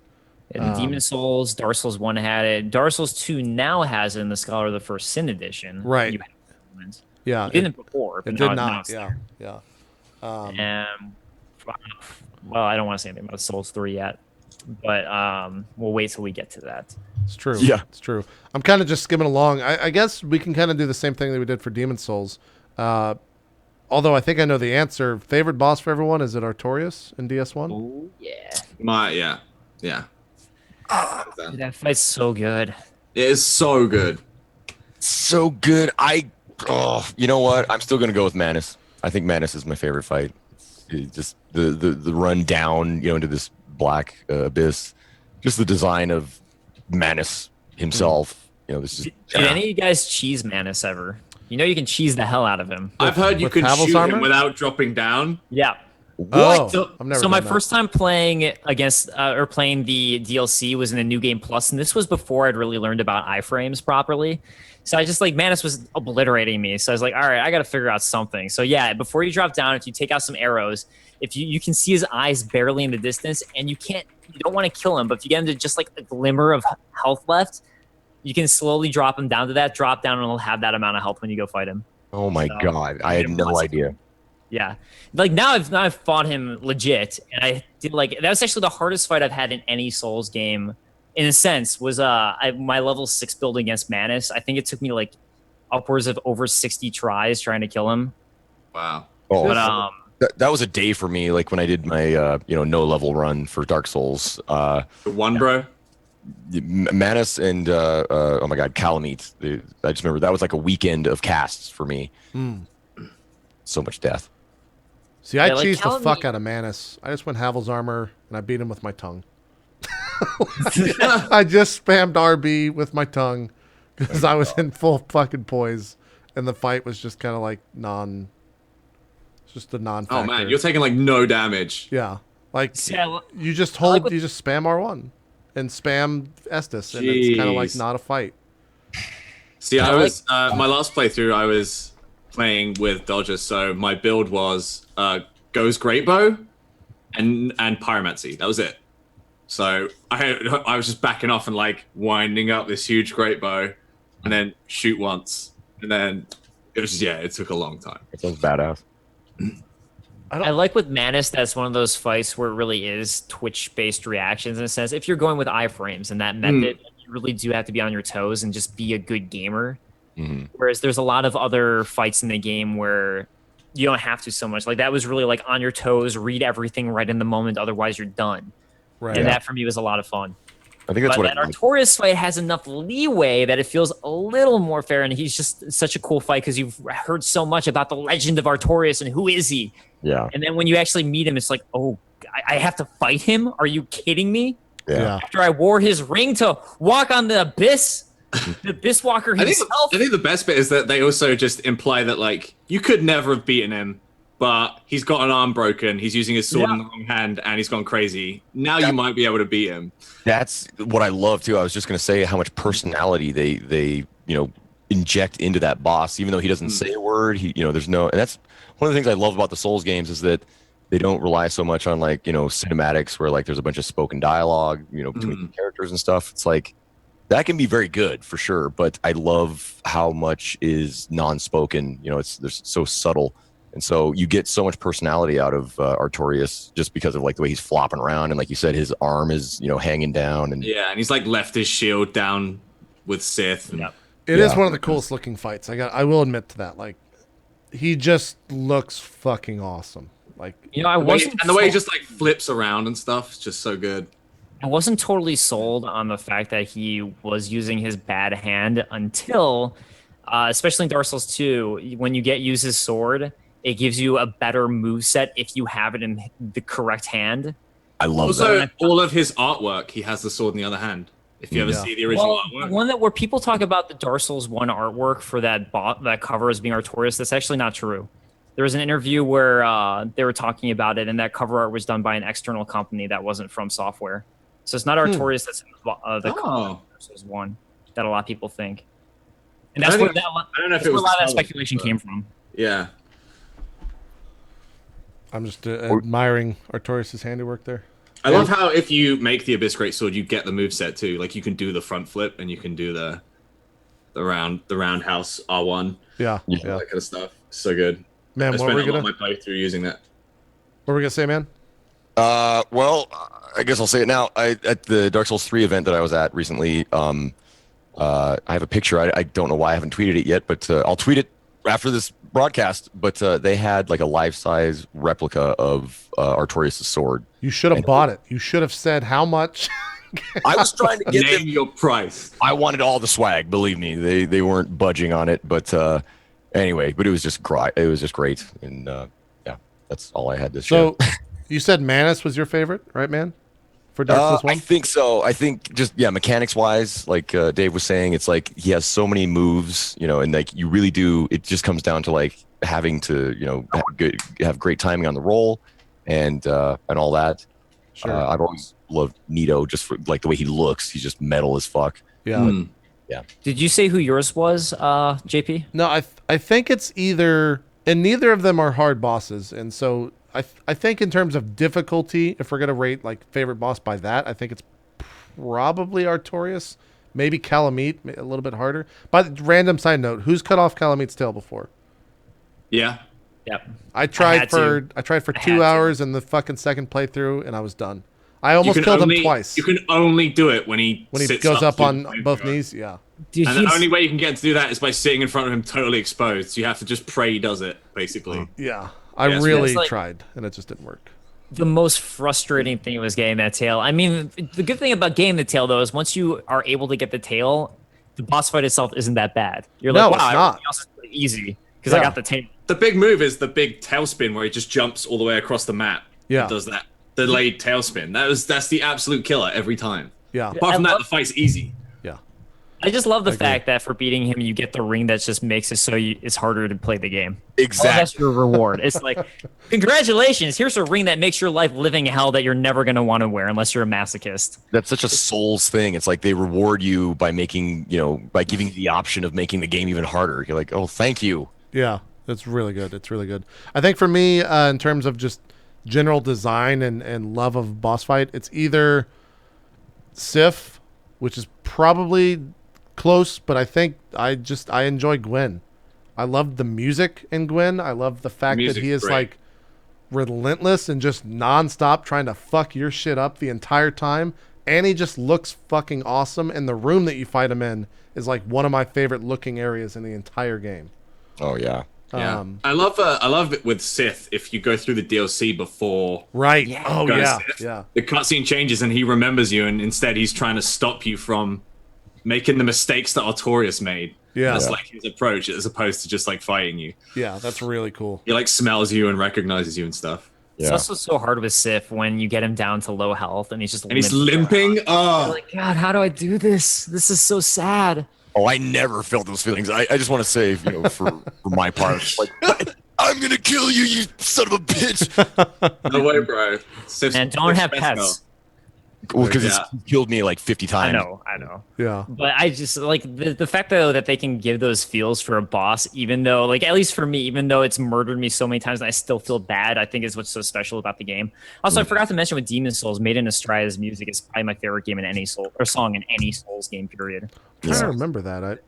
And Demon Souls, Dark Souls 1 had it. Dark Souls 2 now has it in the Scholar of the First Sin edition. Right. You have that moment. Yeah, You didn't before, it but did now not. it's Yeah, there. yeah. Well, I don't want to say anything about Souls 3 yet, but we'll wait till we get to that. It's true. Yeah. It's true. I'm kind of just skimming along. I guess we can kind of do the same thing that we did for Demon Souls. Although I think I know the answer. Favorite boss for everyone, is it Artorias in DS1? Oh, yeah. Yeah. Dude, that fight's so good. It is so good. So good. You know what? I'm still gonna go with Manus. I think Manus is my favorite fight. It's just the run down, you know, into this black abyss. Just the design of Manus himself. You know, this is. Did any of you guys cheese Manus ever? You know you can cheese the hell out of him. I've heard you with can Pavel's shoot armor? him without dropping down. Yeah. Oh, So, I've never so my done that. first time playing against or playing the DLC was in the New Game Plus, and this was before I'd really learned about iframes properly. So I just like Manus was obliterating me. So I was like, all right, I got to figure out something. So yeah, before you drop down, if you take out some arrows, if you can see his eyes barely in the distance, and you don't want to kill him, but if you get him to just like a glimmer of health left, you can slowly drop him down to that drop down, and he'll have that amount of health when you go fight him. Oh my So, god, I had no idea. Yeah, like now I've fought him legit, and I did like that was actually the hardest fight I've had in any Souls game, in a sense. Was my level 6 build against Manus. I think it took me like upwards of over 60 tries trying to kill him. Wow. Oh, But that was a day for me. Like when I did my no level run for Dark Souls. The one, bro. Manus and oh my god, Calamite. I just remember that was like a weekend of casts for me. So much death. See, I Yeah, like cheesed the Calamite- fuck out of Manus. I just went Havel's armor and I beat him with my tongue. I just spammed RB with my tongue because I was in full fucking poise, and the fight was just kind of like just a non-factor. Oh man, you're taking like no damage. Yeah, like See, I lo- you just I like hold, what- you just spam R1 and spam Estus, and it's kind of like Jeez. not a fight. See, I I like- was my last playthrough. I was playing with Dodgers, so my build was Goes Great Bow and Pyromancy. That was it. So I was just backing off and like winding up this huge Great Bow, and then shoot once, and then it was just, it took a long time. That sounds badass. I like with Manus, that's one of those fights where it really is Twitch-based reactions in a sense. If you're going with iframes and that method, you really do have to be on your toes and just be a good gamer. Whereas there's a lot of other fights in the game where you don't have to so much. Like that was really like on your toes, read everything right in the moment, otherwise you're done. Right. And that for me was a lot of fun. I think that's But what that I like. Artorias fight has enough leeway that it feels a little more fair, and he's just such a cool fight because you've heard so much about the legend of Artorias and who is he. Yeah. And then when you actually meet him, it's like, oh, I have to fight him? Are you kidding me? Yeah. After I wore his ring to walk on the abyss, the abyss walker I think himself. the best bit is that they also just imply that like you could never have beaten him, but he's got an arm broken, he's using his sword in the wrong hand, and he's gone crazy. Now you might be able to beat him. That's what I love too. I was just gonna say how much personality they inject into that boss, even though he doesn't say a word. There's no, and that's one of the things I love about the Souls games is that they don't rely so much on like cinematics where like there's a bunch of spoken dialogue between the characters and stuff. It's like that can be very good for sure, but I love how much is non-spoken. There's so subtle. And so you get so much personality out of Artorias just because of like the way he's flopping around, and like you said, his arm is hanging down, and Yeah, and he's like left his shield down with Sith. And, It is one of the coolest looking fights. I will admit to that. Like, he just looks fucking awesome. Like, I wasn't the way he just like flips around and stuff is just so good. I wasn't totally sold on the fact that he was using his bad hand until, especially in Dark Souls 2, when you use his sword, it gives you a better moveset if you have it in the correct hand. I love Also, that. all of his artwork, he has the sword in the other hand. If you ever see the original Well, artwork. the one where people talk about the Dark Souls 1 artwork for that cover as being Artorias, that's actually not true. There was an interview where they were talking about it, and that cover art was done by an external company that wasn't from software. So it's not Artorias that's in the cover of Dark Souls 1 that a lot of people think. And that's I where don't know if that's it where was a lot of that colored, speculation but- came from. Yeah. I'm just admiring Artorias' handiwork there. I love how if you make the Abyss Greatsword, you get the moveset too. Like you can do the front flip and you can do the roundhouse R1, Yeah. all that kind of stuff. So good. Man, I what were spent we a lot of gonna my playthrough using that. say, man? Well, I guess I'll say it now. At the Dark Souls 3 event that I was at recently, I have a picture. I don't know why I haven't tweeted it yet, but I'll tweet it after this broadcast. But they had like a life-size replica of Artorias' sword. You should have bought it. You should have said how much. I was trying to get Name them. your price. I wanted all the swag. Believe me, they weren't budging on it. But anyway, but it was just great. It was just great, and yeah, that's all I had to share. So, you said Manus was your favorite, right, man? for Dark Souls I 1? think so. I think just mechanics wise, like Dave was saying, it's like he has so many moves, and like you really do. It just comes down to like having to, have great timing on the roll, and all that. Sure. I've always loved Nito just for like the way he looks. He's just metal as fuck. Yeah. Did you say who yours was, JP? No, I think it's either, and neither of them are hard bosses, and so I think in terms of difficulty, if we're gonna rate like favorite boss by that, I think it's probably Artorias, maybe Calamite, a little bit harder. But random side note, who's cut off Calamite's tail before? Yeah. Yep. I tried had for to. 2 hours in the fucking second playthrough, and I was done. I almost killed him twice. You can only do it when he sits goes up to on the both flamethrower. knees. Yeah. Dude, And the only way you can get to do that is by sitting in front of him totally exposed. So you have to just pray he does it, basically. Yeah. I Yeah, so really it's like- tried, and it just didn't work. the most frustrating thing was getting that tail. I mean, the good thing about getting the tail, though, is once you are able to get the tail, the boss fight itself isn't that bad. You're No, like, wow, it's not. everything else is pretty easy because I Yeah. got the tail. The big move is the big tailspin where he just jumps all the way across the map. Yeah. And does that delayed tailspin. That's the absolute killer every time. Yeah. Apart from I that, love- the fight's easy. Yeah. I just love the agree. fact that for beating him, you get the ring that just makes it so it's harder to play the game. Exactly. Oh, that's your reward. It's like, congratulations, here's a ring that makes your life living hell that you're never going to want to wear unless you're a masochist. That's such a Souls thing. It's like they reward you by making, by giving you the option of making the game even harder. You're like, oh, thank you. Yeah, it's really good. It's really good. I think for me, in terms of just general design and love of boss fight, it's either Sif, which is probably close, but I think I enjoy Gwen. I love the music in Gwen. I love the fact that he is great. like relentless and just nonstop trying to fuck your shit up the entire time. And he just looks fucking awesome. And the room that you fight him in is like one of my favorite looking areas in the entire game. Oh, yeah. Yeah. I love it with Sith if you go through the DLC before Right. Yeah. Oh go to yeah. Sith. Yeah. The cutscene changes and he remembers you, and instead he's trying to stop you from making the mistakes that Artorias made. Yeah. That's like his approach as opposed to just like fighting you. Yeah. That's really cool. He like smells you and recognizes you and stuff. It's Yeah. also so hard with Sif when you get him down to low health and he's just And he's limping. You're Oh, like, God, how do I do this? This is so sad. Oh, I never felt those feelings. I just want to say, for my part, like, I'm going to kill you, you son of a bitch. no way, bro. Sif's- And don't have Sif's pets. best Well, because Yeah. it's killed me like 50 times. I know. Yeah. But I just like the fact though that they can give those feels for a boss, even though like at least for me, even though it's murdered me so many times and I still feel bad, I think is what's so special about the game. Also, I forgot to mention with Demon Souls, Made in Astraya's music is probably my favorite game in any soul or song in any Souls game period. I'm trying to remember that.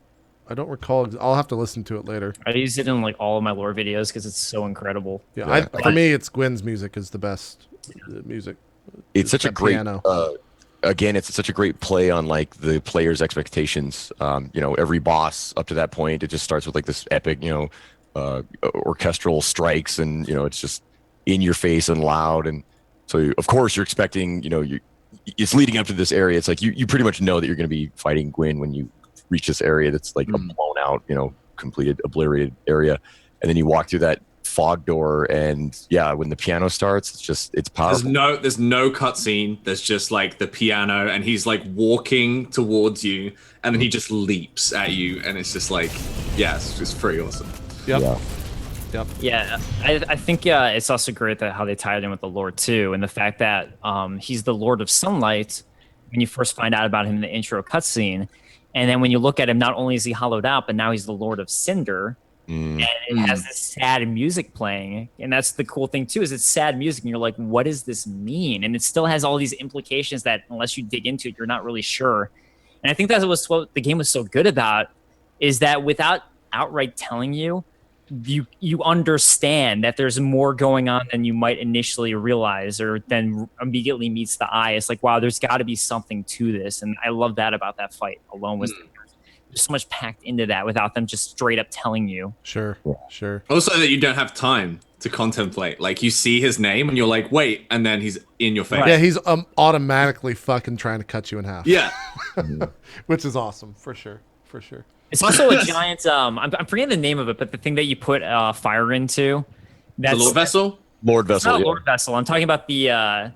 I don't recall. I'll have to listen to it later. I use it in like all of my lore videos because it's so incredible. Yeah. Yeah. For me, it's Gwen's music is the best music. It's such a that great, piano. again, it's such a great play on like the player's expectations. Every boss up to that point, it just starts with like this epic, orchestral strikes, and it's just in your face and loud, and so of course you're expecting, it's leading up to this area. It's like you pretty much know that you're going to be fighting Gwen when you reach this area that's like a blown out, completed obliterated area, and then you walk through that fog door, and when the piano starts, it's powerful. There's no cutscene. There's just like the piano, and he's like walking towards you, and then he just leaps at you, and it's just like, it's just pretty awesome. Yep. Yeah. Yep. Yeah, I think it's also great that how they tied in with the Lord too, and the fact that he's the Lord of Sunlight when you first find out about him in the intro cutscene, and then when you look at him, not only is he hollowed out, but now he's the Lord of Cinder, and it has this sad music playing, and that's the cool thing too, is it's sad music, and you're like, what does this mean? And it still has all these implications that unless you dig into it, you're not really sure. And I think that was what the game was so good about, is that without outright telling you, you understand that there's more going on than you might initially realize or then immediately meets the eye. It's like, wow, there's got to be something to this. And I love that about that fight alone. Was there's so much packed into that without them just straight up telling you. Sure. Sure. Also, that you don't have time to contemplate. Like, you see his name, and you're like, wait, and then he's in your face. Right. Yeah, he's automatically fucking trying to cut you in half. Yeah. Which is awesome, for sure. For sure. It's also a giant. I'm forgetting the name of it, but the thing that you put fire into. The That's Lord Vessel? Lord It's Vessel. not a Yeah. Lord Vessel. I'm talking about the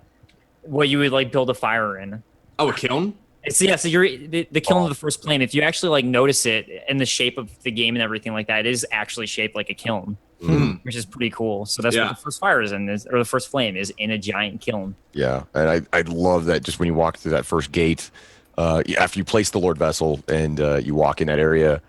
what you would like build a fire in. Oh, a kiln? So you're the kiln of the first plane. If you actually like notice it in the shape of the game and everything like that, it is actually shaped like a kiln, which is pretty cool. So that's what the first fire is in, or the first flame is in a giant kiln. Yeah, and I love that just when you walk through that first gate, after you place the Lord Vessel and you walk in that area,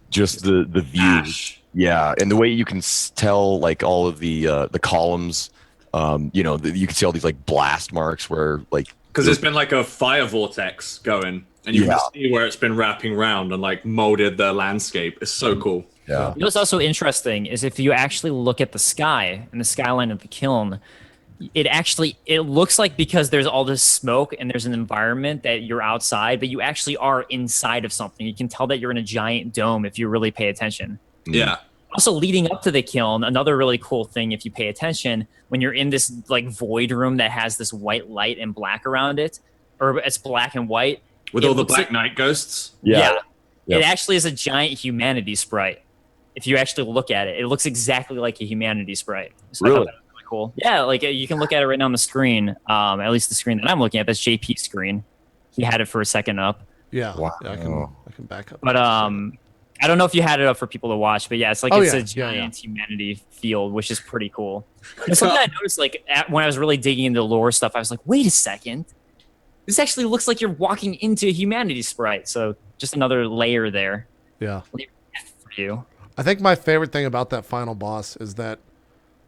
just the view. Ash. Yeah, and the way you can tell like all of the columns, you can see all these like blast marks where like. Because there's been like a fire vortex going, and you can see where it's been wrapping around and like molded the landscape. It's so cool. Yeah. You know what's also interesting is if you actually look at the sky and the skyline of the kiln, it looks like because there's all this smoke and there's an environment that you're outside, but you actually are inside of something. You can tell that you're in a giant dome if you really pay attention. Yeah. Also, leading up to the kiln, another really cool thing, if you pay attention, when you're in this like void room that has this white light and black around it, or it's black and white with all the Black Knight ghosts. Yeah. It actually is a giant humanity sprite. If you actually look at it, it looks exactly like a humanity sprite. So really? I thought that was really cool. Yeah, like you can look at it right now on the screen. At least the screen that I'm looking at, that's JP's screen. He had it for a second up. Yeah. Wow. Yeah, I can back up. But I don't know if you had it up for people to watch, but yeah, it's like it's a giant humanity field, which is pretty cool. And something I noticed, like when I was really digging into lore stuff, I was like, wait a second, this actually looks like you're walking into a humanity sprite. So just another layer there. Yeah. For you. I think my favorite thing about that final boss is that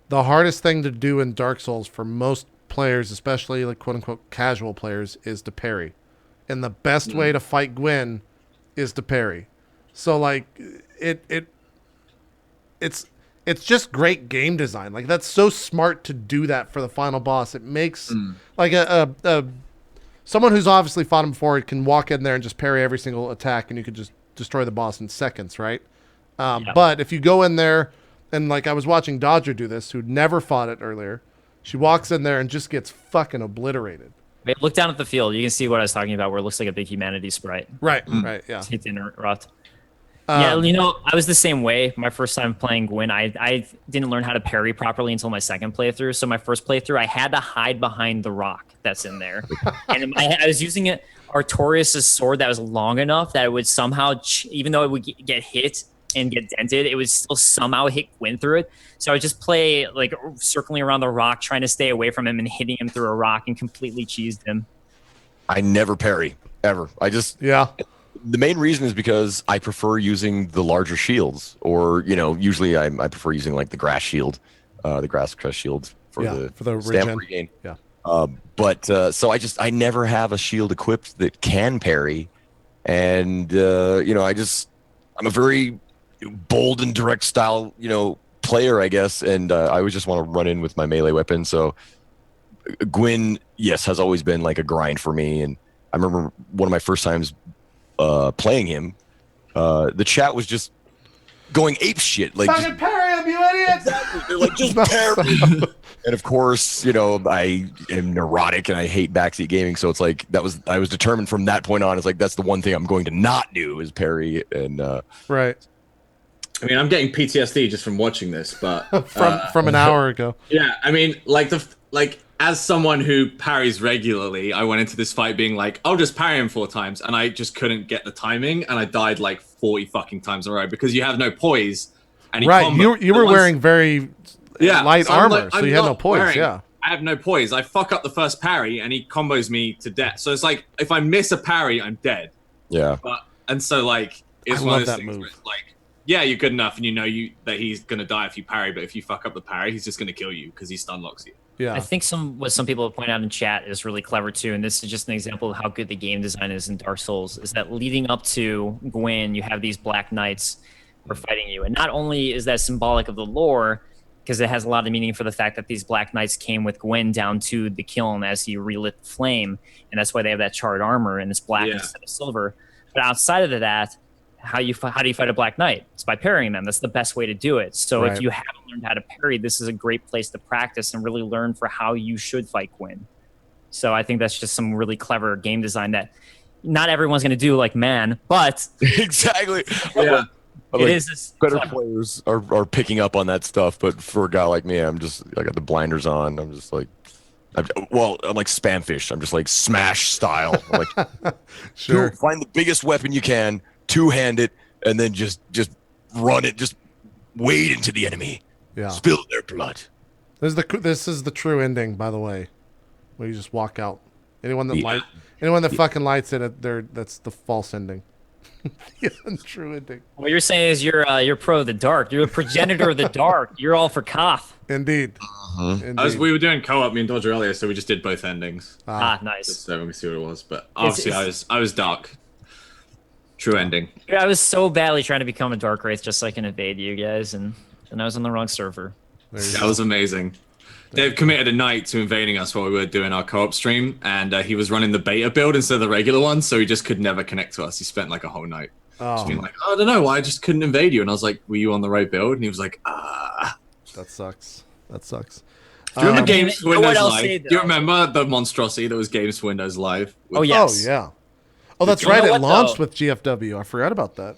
the hardest thing to do in Dark Souls for most players, especially like quote unquote casual players, is to parry. And the best way to fight Gwyn is to parry. So like it's just great game design. Like that's so smart to do that for the final boss. It makes like a someone who's obviously fought him before can walk in there and just parry every single attack, and you could just destroy the boss in seconds, right? But if you go in there and like I was watching Dodger do this, who'd never fought it earlier, she walks in there and just gets fucking obliterated. Wait, look down at the field. You can see what I was talking about, where it looks like a big humanity sprite. Right, right, yeah. It's interrupt. Yeah, I was the same way. My first time playing Gwyn, I didn't learn how to parry properly until my second playthrough. So my first playthrough, I had to hide behind the rock that's in there. And I was using Artorias' sword that was long enough that it would somehow, even though it would get hit and get dented, it would still somehow hit Gwyn through it. So I would just play like circling around the rock, trying to stay away from him and hitting him through a rock and completely cheesed him. I never parry, ever. The main reason is because I prefer using the larger shields, or usually I prefer using like the grass shield, the grass crest shield for the stamina regain. Yeah. But so I never have a shield equipped that can parry, and I'm a very bold and direct style player, I guess, and I always just want to run in with my melee weapon. So Gwyn, yes, has always been like a grind for me, and I remember one of my first times playing him, the chat was just going ape shit, like fucking parry him, you idiots! Exactly. They're like, just parry. And of course, I am neurotic and I hate backseat gaming, so it's like I was determined from that point on. It's like that's the one thing I'm going to not do is parry. And right. I mean, I'm getting PTSD just from watching this, but from an hour ago. Yeah, I mean, as someone who parries regularly, I went into this fight being like, I'll just parry him 4 times, and I just couldn't get the timing, and I died like 40 fucking times in a row because you have no poise. And you were wearing very light armor, so you had no poise. I have no poise. I fuck up the first parry, and he combos me to death. So it's like if I miss a parry, I'm dead. Yeah. It's one of those things where it's like, yeah, you're good enough, and that he's gonna die if you parry, but if you fuck up the parry, he's just gonna kill you because he stun locks you. Yeah. I think what some people point out in chat is really clever too, and this is just an example of how good the game design is in Dark Souls, is that leading up to Gwyn, you have these Black Knights who are fighting you. And not only is that symbolic of the lore, because it has a lot of meaning for the fact that these Black Knights came with Gwyn down to the kiln as he relit the flame, and that's why they have that charred armor and it's black instead of silver. But outside of that, how do you fight a Black Knight? It's by parrying them. That's the best way to do it. So if you haven't learned how to parry, this is a great place to practice and really learn for how you should fight Gwyn. So I think that's just some really clever game design that not everyone's going to do like but exactly. Yeah. It is better players are picking up on that stuff, but for a guy like me, I got the blinders on. I'm just like, I'm like spamfish. I'm just like smash style. I'm like, Sure. find the biggest weapon you can, two-hand it, and then just run it. Just wade into the enemy. Yeah. Spill their blood. This is the true ending, by the way, where you just walk out. Anyone that Yeah. anyone that fucking lights it, that's the false ending. The true ending. What you're saying is you're pro of the dark. You're a progenitor of the dark. You're all for Koth. Indeed. Indeed. We were doing co-op, me and Dodger earlier, so we just did both endings. Nice. Just so we can see what it was. But obviously, I was dark. True ending. I was so badly trying to become a dark wraith just so I can evade you guys, and I was on the wrong server. That was amazing. Dave committed a night to invading us while we were doing our co-op stream, and he was running the beta build instead of the regular one, so he just could never connect to us. He spent like a whole night just being like, I don't know why I just couldn't invade you. And I was like, were you on the right build? And he was like, That sucks. That sucks. Do you remember Games you know what Windows I'll Live? say, Do you though? remember the monstrosity that was Games Windows Live? Oh, yes. Oh, yeah. Oh, that's You right. know It what, launched though? with GFW. I forgot about that.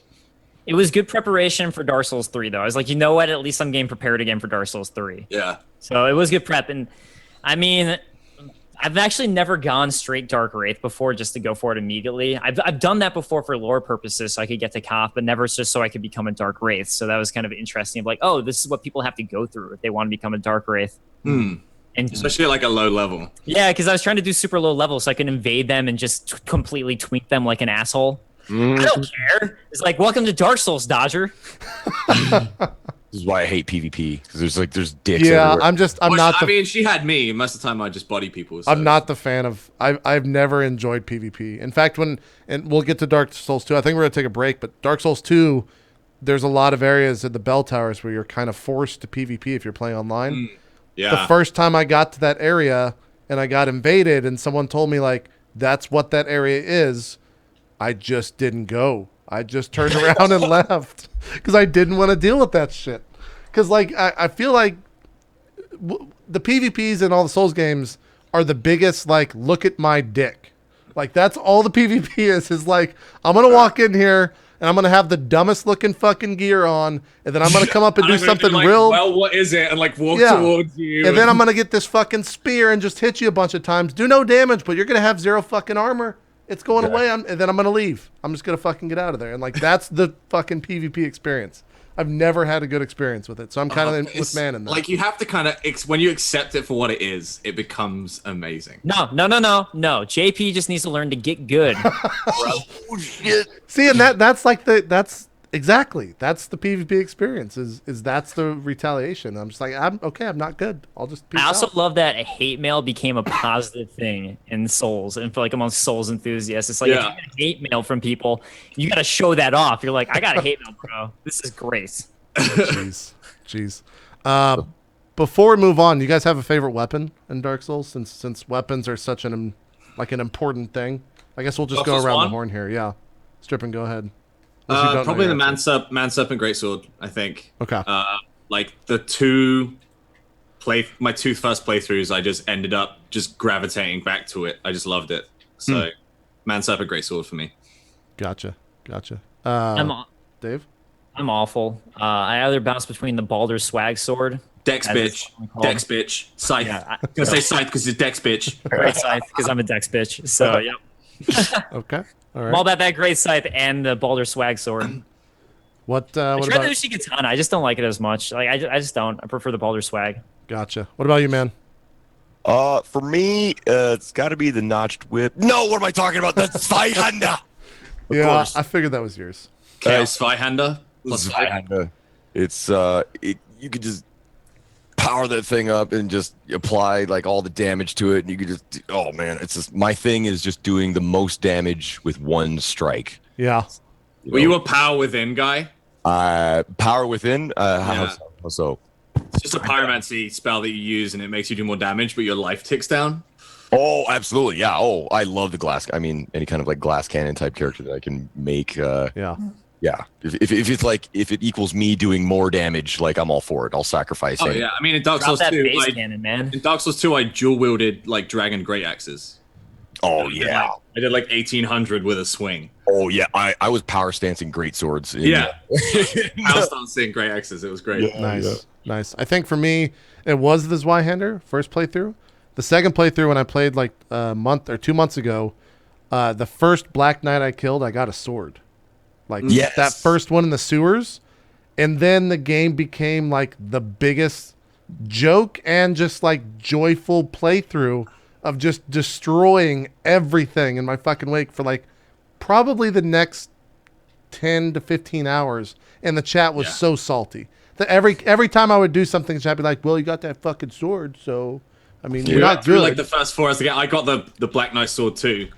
It was good preparation for Dark Souls 3, though. I was like, you know what? At least I'm getting prepared again for Dark Souls 3. Yeah. So it was good prep. And I mean, I've actually never gone straight Dark Wraith before just to go for it immediately. I've done that before for lore purposes so I could get to Koth, but never just so I could become a Dark Wraith. So that was kind of interesting. Like, oh, this is what people have to go through if they want to become a Dark Wraith. And Especially at like a low level. yeah, because I was trying to do super low level so I can invade them and just completely tweak them like an asshole. I don't care. It's like, welcome to Dark Souls, Dodger. This is why I hate PvP because there's dicks Yeah, everywhere. I'm not the I mean, she had me. Most of the time, I just body people. So. I'm not the fan of. I've never enjoyed PvP. In fact, and we'll get to Dark Souls 2. I think we're gonna take a break, but Dark Souls 2, there's a lot of areas at the bell towers where you're kind of forced to PvP if you're playing online. Yeah. The first time I got to that area and I got invaded, and someone told me like that's what that area is, I just didn't go. I just turned around and left because I didn't want to deal with that shit. Because like I feel like the PvPs in all the Souls games are the biggest like look at my dick. Like that's all the PvP is like I'm gonna walk in here and I'm gonna have the dumbest looking fucking gear on, and then I'm gonna come up and do I'm gonna something be like, real. Well, what is it? And like walk Yeah. towards you. And then I'm gonna get this fucking spear and just hit you a bunch of times, do no damage, but you're gonna have zero fucking armor. It's going away, and then I'm gonna leave. I'm just gonna fucking get out of there, and like that's the fucking PvP experience. I've never had a good experience with it, so I'm kind of with man in that. Like you have to kind of when you accept it for what it is, it becomes amazing. No. JP just needs to learn to get good. Oh shit! See, and that's the PvP experience. Is that's the retaliation? I'm just like I'm not good. I'll just. Peace I also out. love that hate mail became a positive thing in Souls and for like amongst Souls enthusiasts. It's like if you get hate mail from people, you got to show that off. You're like, I got a hate mail, bro. This is great. Jeez. Before we move on, you guys have a favorite weapon in Dark Souls? Since weapons are such an important thing, I guess we'll just Dark go Souls one? the horn here. Yeah, Strippin, go ahead. Unless you don't know Probably your the answer. Man-Serpent Greatsword, I think. Okay. Like my two first playthroughs, I just ended up just gravitating back to it. I just loved it. So, Man-Serpent Greatsword for me. Gotcha. Dave? I'm awful. I either bounce between the Baldur's Swag Sword. Dex That is bitch. what I'm called. Dex bitch. Scythe. Yeah, I'm gonna say Scythe because it's Dex bitch. Great Scythe, because I'm a Dex bitch. So, yep. Okay. All I'm all right. about that Great Scythe and the Baldur's Swag Sword. What I tried about? the Ushikatana. I just don't like it as much. Like I just don't. I prefer the Baldur's Swag. Gotcha. What about you, man? For me, it's got to be the notched whip. No, what am I talking about? That's Zweihander. Yeah, course. I figured that was yours. Chaos Zweihander. Plus five. Zweihander. It's you could just power that thing up and just apply like all the damage to it, and you could just oh man, it's just my thing is just doing the most damage with one strike. Yeah. Were you a power within guy? Power within. Yeah. How so? It's just a pyromancy spell that you use, and it makes you do more damage, but your life ticks down. Oh, absolutely, yeah. Oh, I love the glass. I mean, any kind of like glass cannon type character that I can make. Yeah. Yeah. If it's like if it equals me doing more damage, like I'm all for it. I'll sacrifice. Oh any- yeah, I mean in Dark Drop Souls that 2, base cannon, man. in Dark Souls 2, I dual wielded like dragon great axes. Oh yeah. I did like 1800 with a swing. Oh yeah. I was power stancing great swords. Yeah. I was dancing great axes. It was great. Yeah. Nice. I think for me, it was the Zweihander first playthrough. The second playthrough, when I played like a month or 2 months ago, the first Black Knight I killed, I got a sword. Like Yes. that first one in the sewers. And then the game became like the biggest joke and just like joyful playthrough of just destroying everything in my fucking wake for like probably the next 10 to 15 hours. And the chat was so salty that every time I would do something, the chat would be like, well, you got that fucking sword. So, I mean, you're not through good. like the first 4 hours again. I got the Black Knight sword too,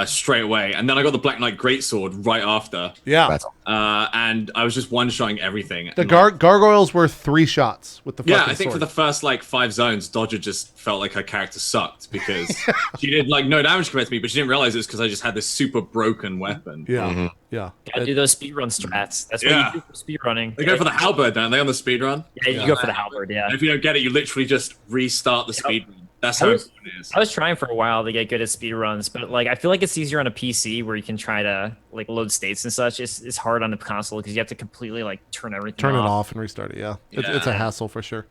straight away, and then I got the Black Knight Greatsword right after. Yeah. That's And I was just one-shotting everything. The And, like, gargoyles were 3 shots with the fucking yeah, I think sword. for the first like 5 zones, Dodger just felt like her character sucked because she did like no damage compared to me, but she didn't realize it was because I just had this super broken weapon. Yeah. Yeah. Gotta do those speedrun strats. That's what Yeah. you do for speedrunning. They go for the halberd, don't they, on the speedrun? Yeah, you go for the halberd, yeah. And if you don't get it, you literally just restart the speedrun. That's how important it is. I was trying for a while to get good at speedruns, but like I feel like it's easier on a PC where you can try to like load states and such. It's hard on the console because you have to completely like turn everything Turn it off. off and restart it. Yeah. It's a hassle for sure.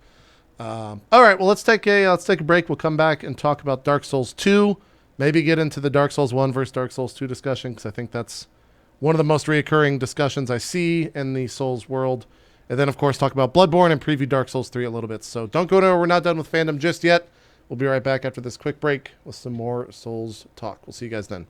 All right. Well, let's take a break. We'll come back and talk about Dark Souls 2. Maybe get into the Dark Souls 1 versus Dark Souls 2 discussion because I think that's one of the most reoccurring discussions I see in the Souls world. And then, of course, talk about Bloodborne and preview Dark Souls 3 a little bit. So don't go nowhere. We're not done with Fandom just yet. We'll be right back after this quick break with some more Souls talk. We'll see you guys then.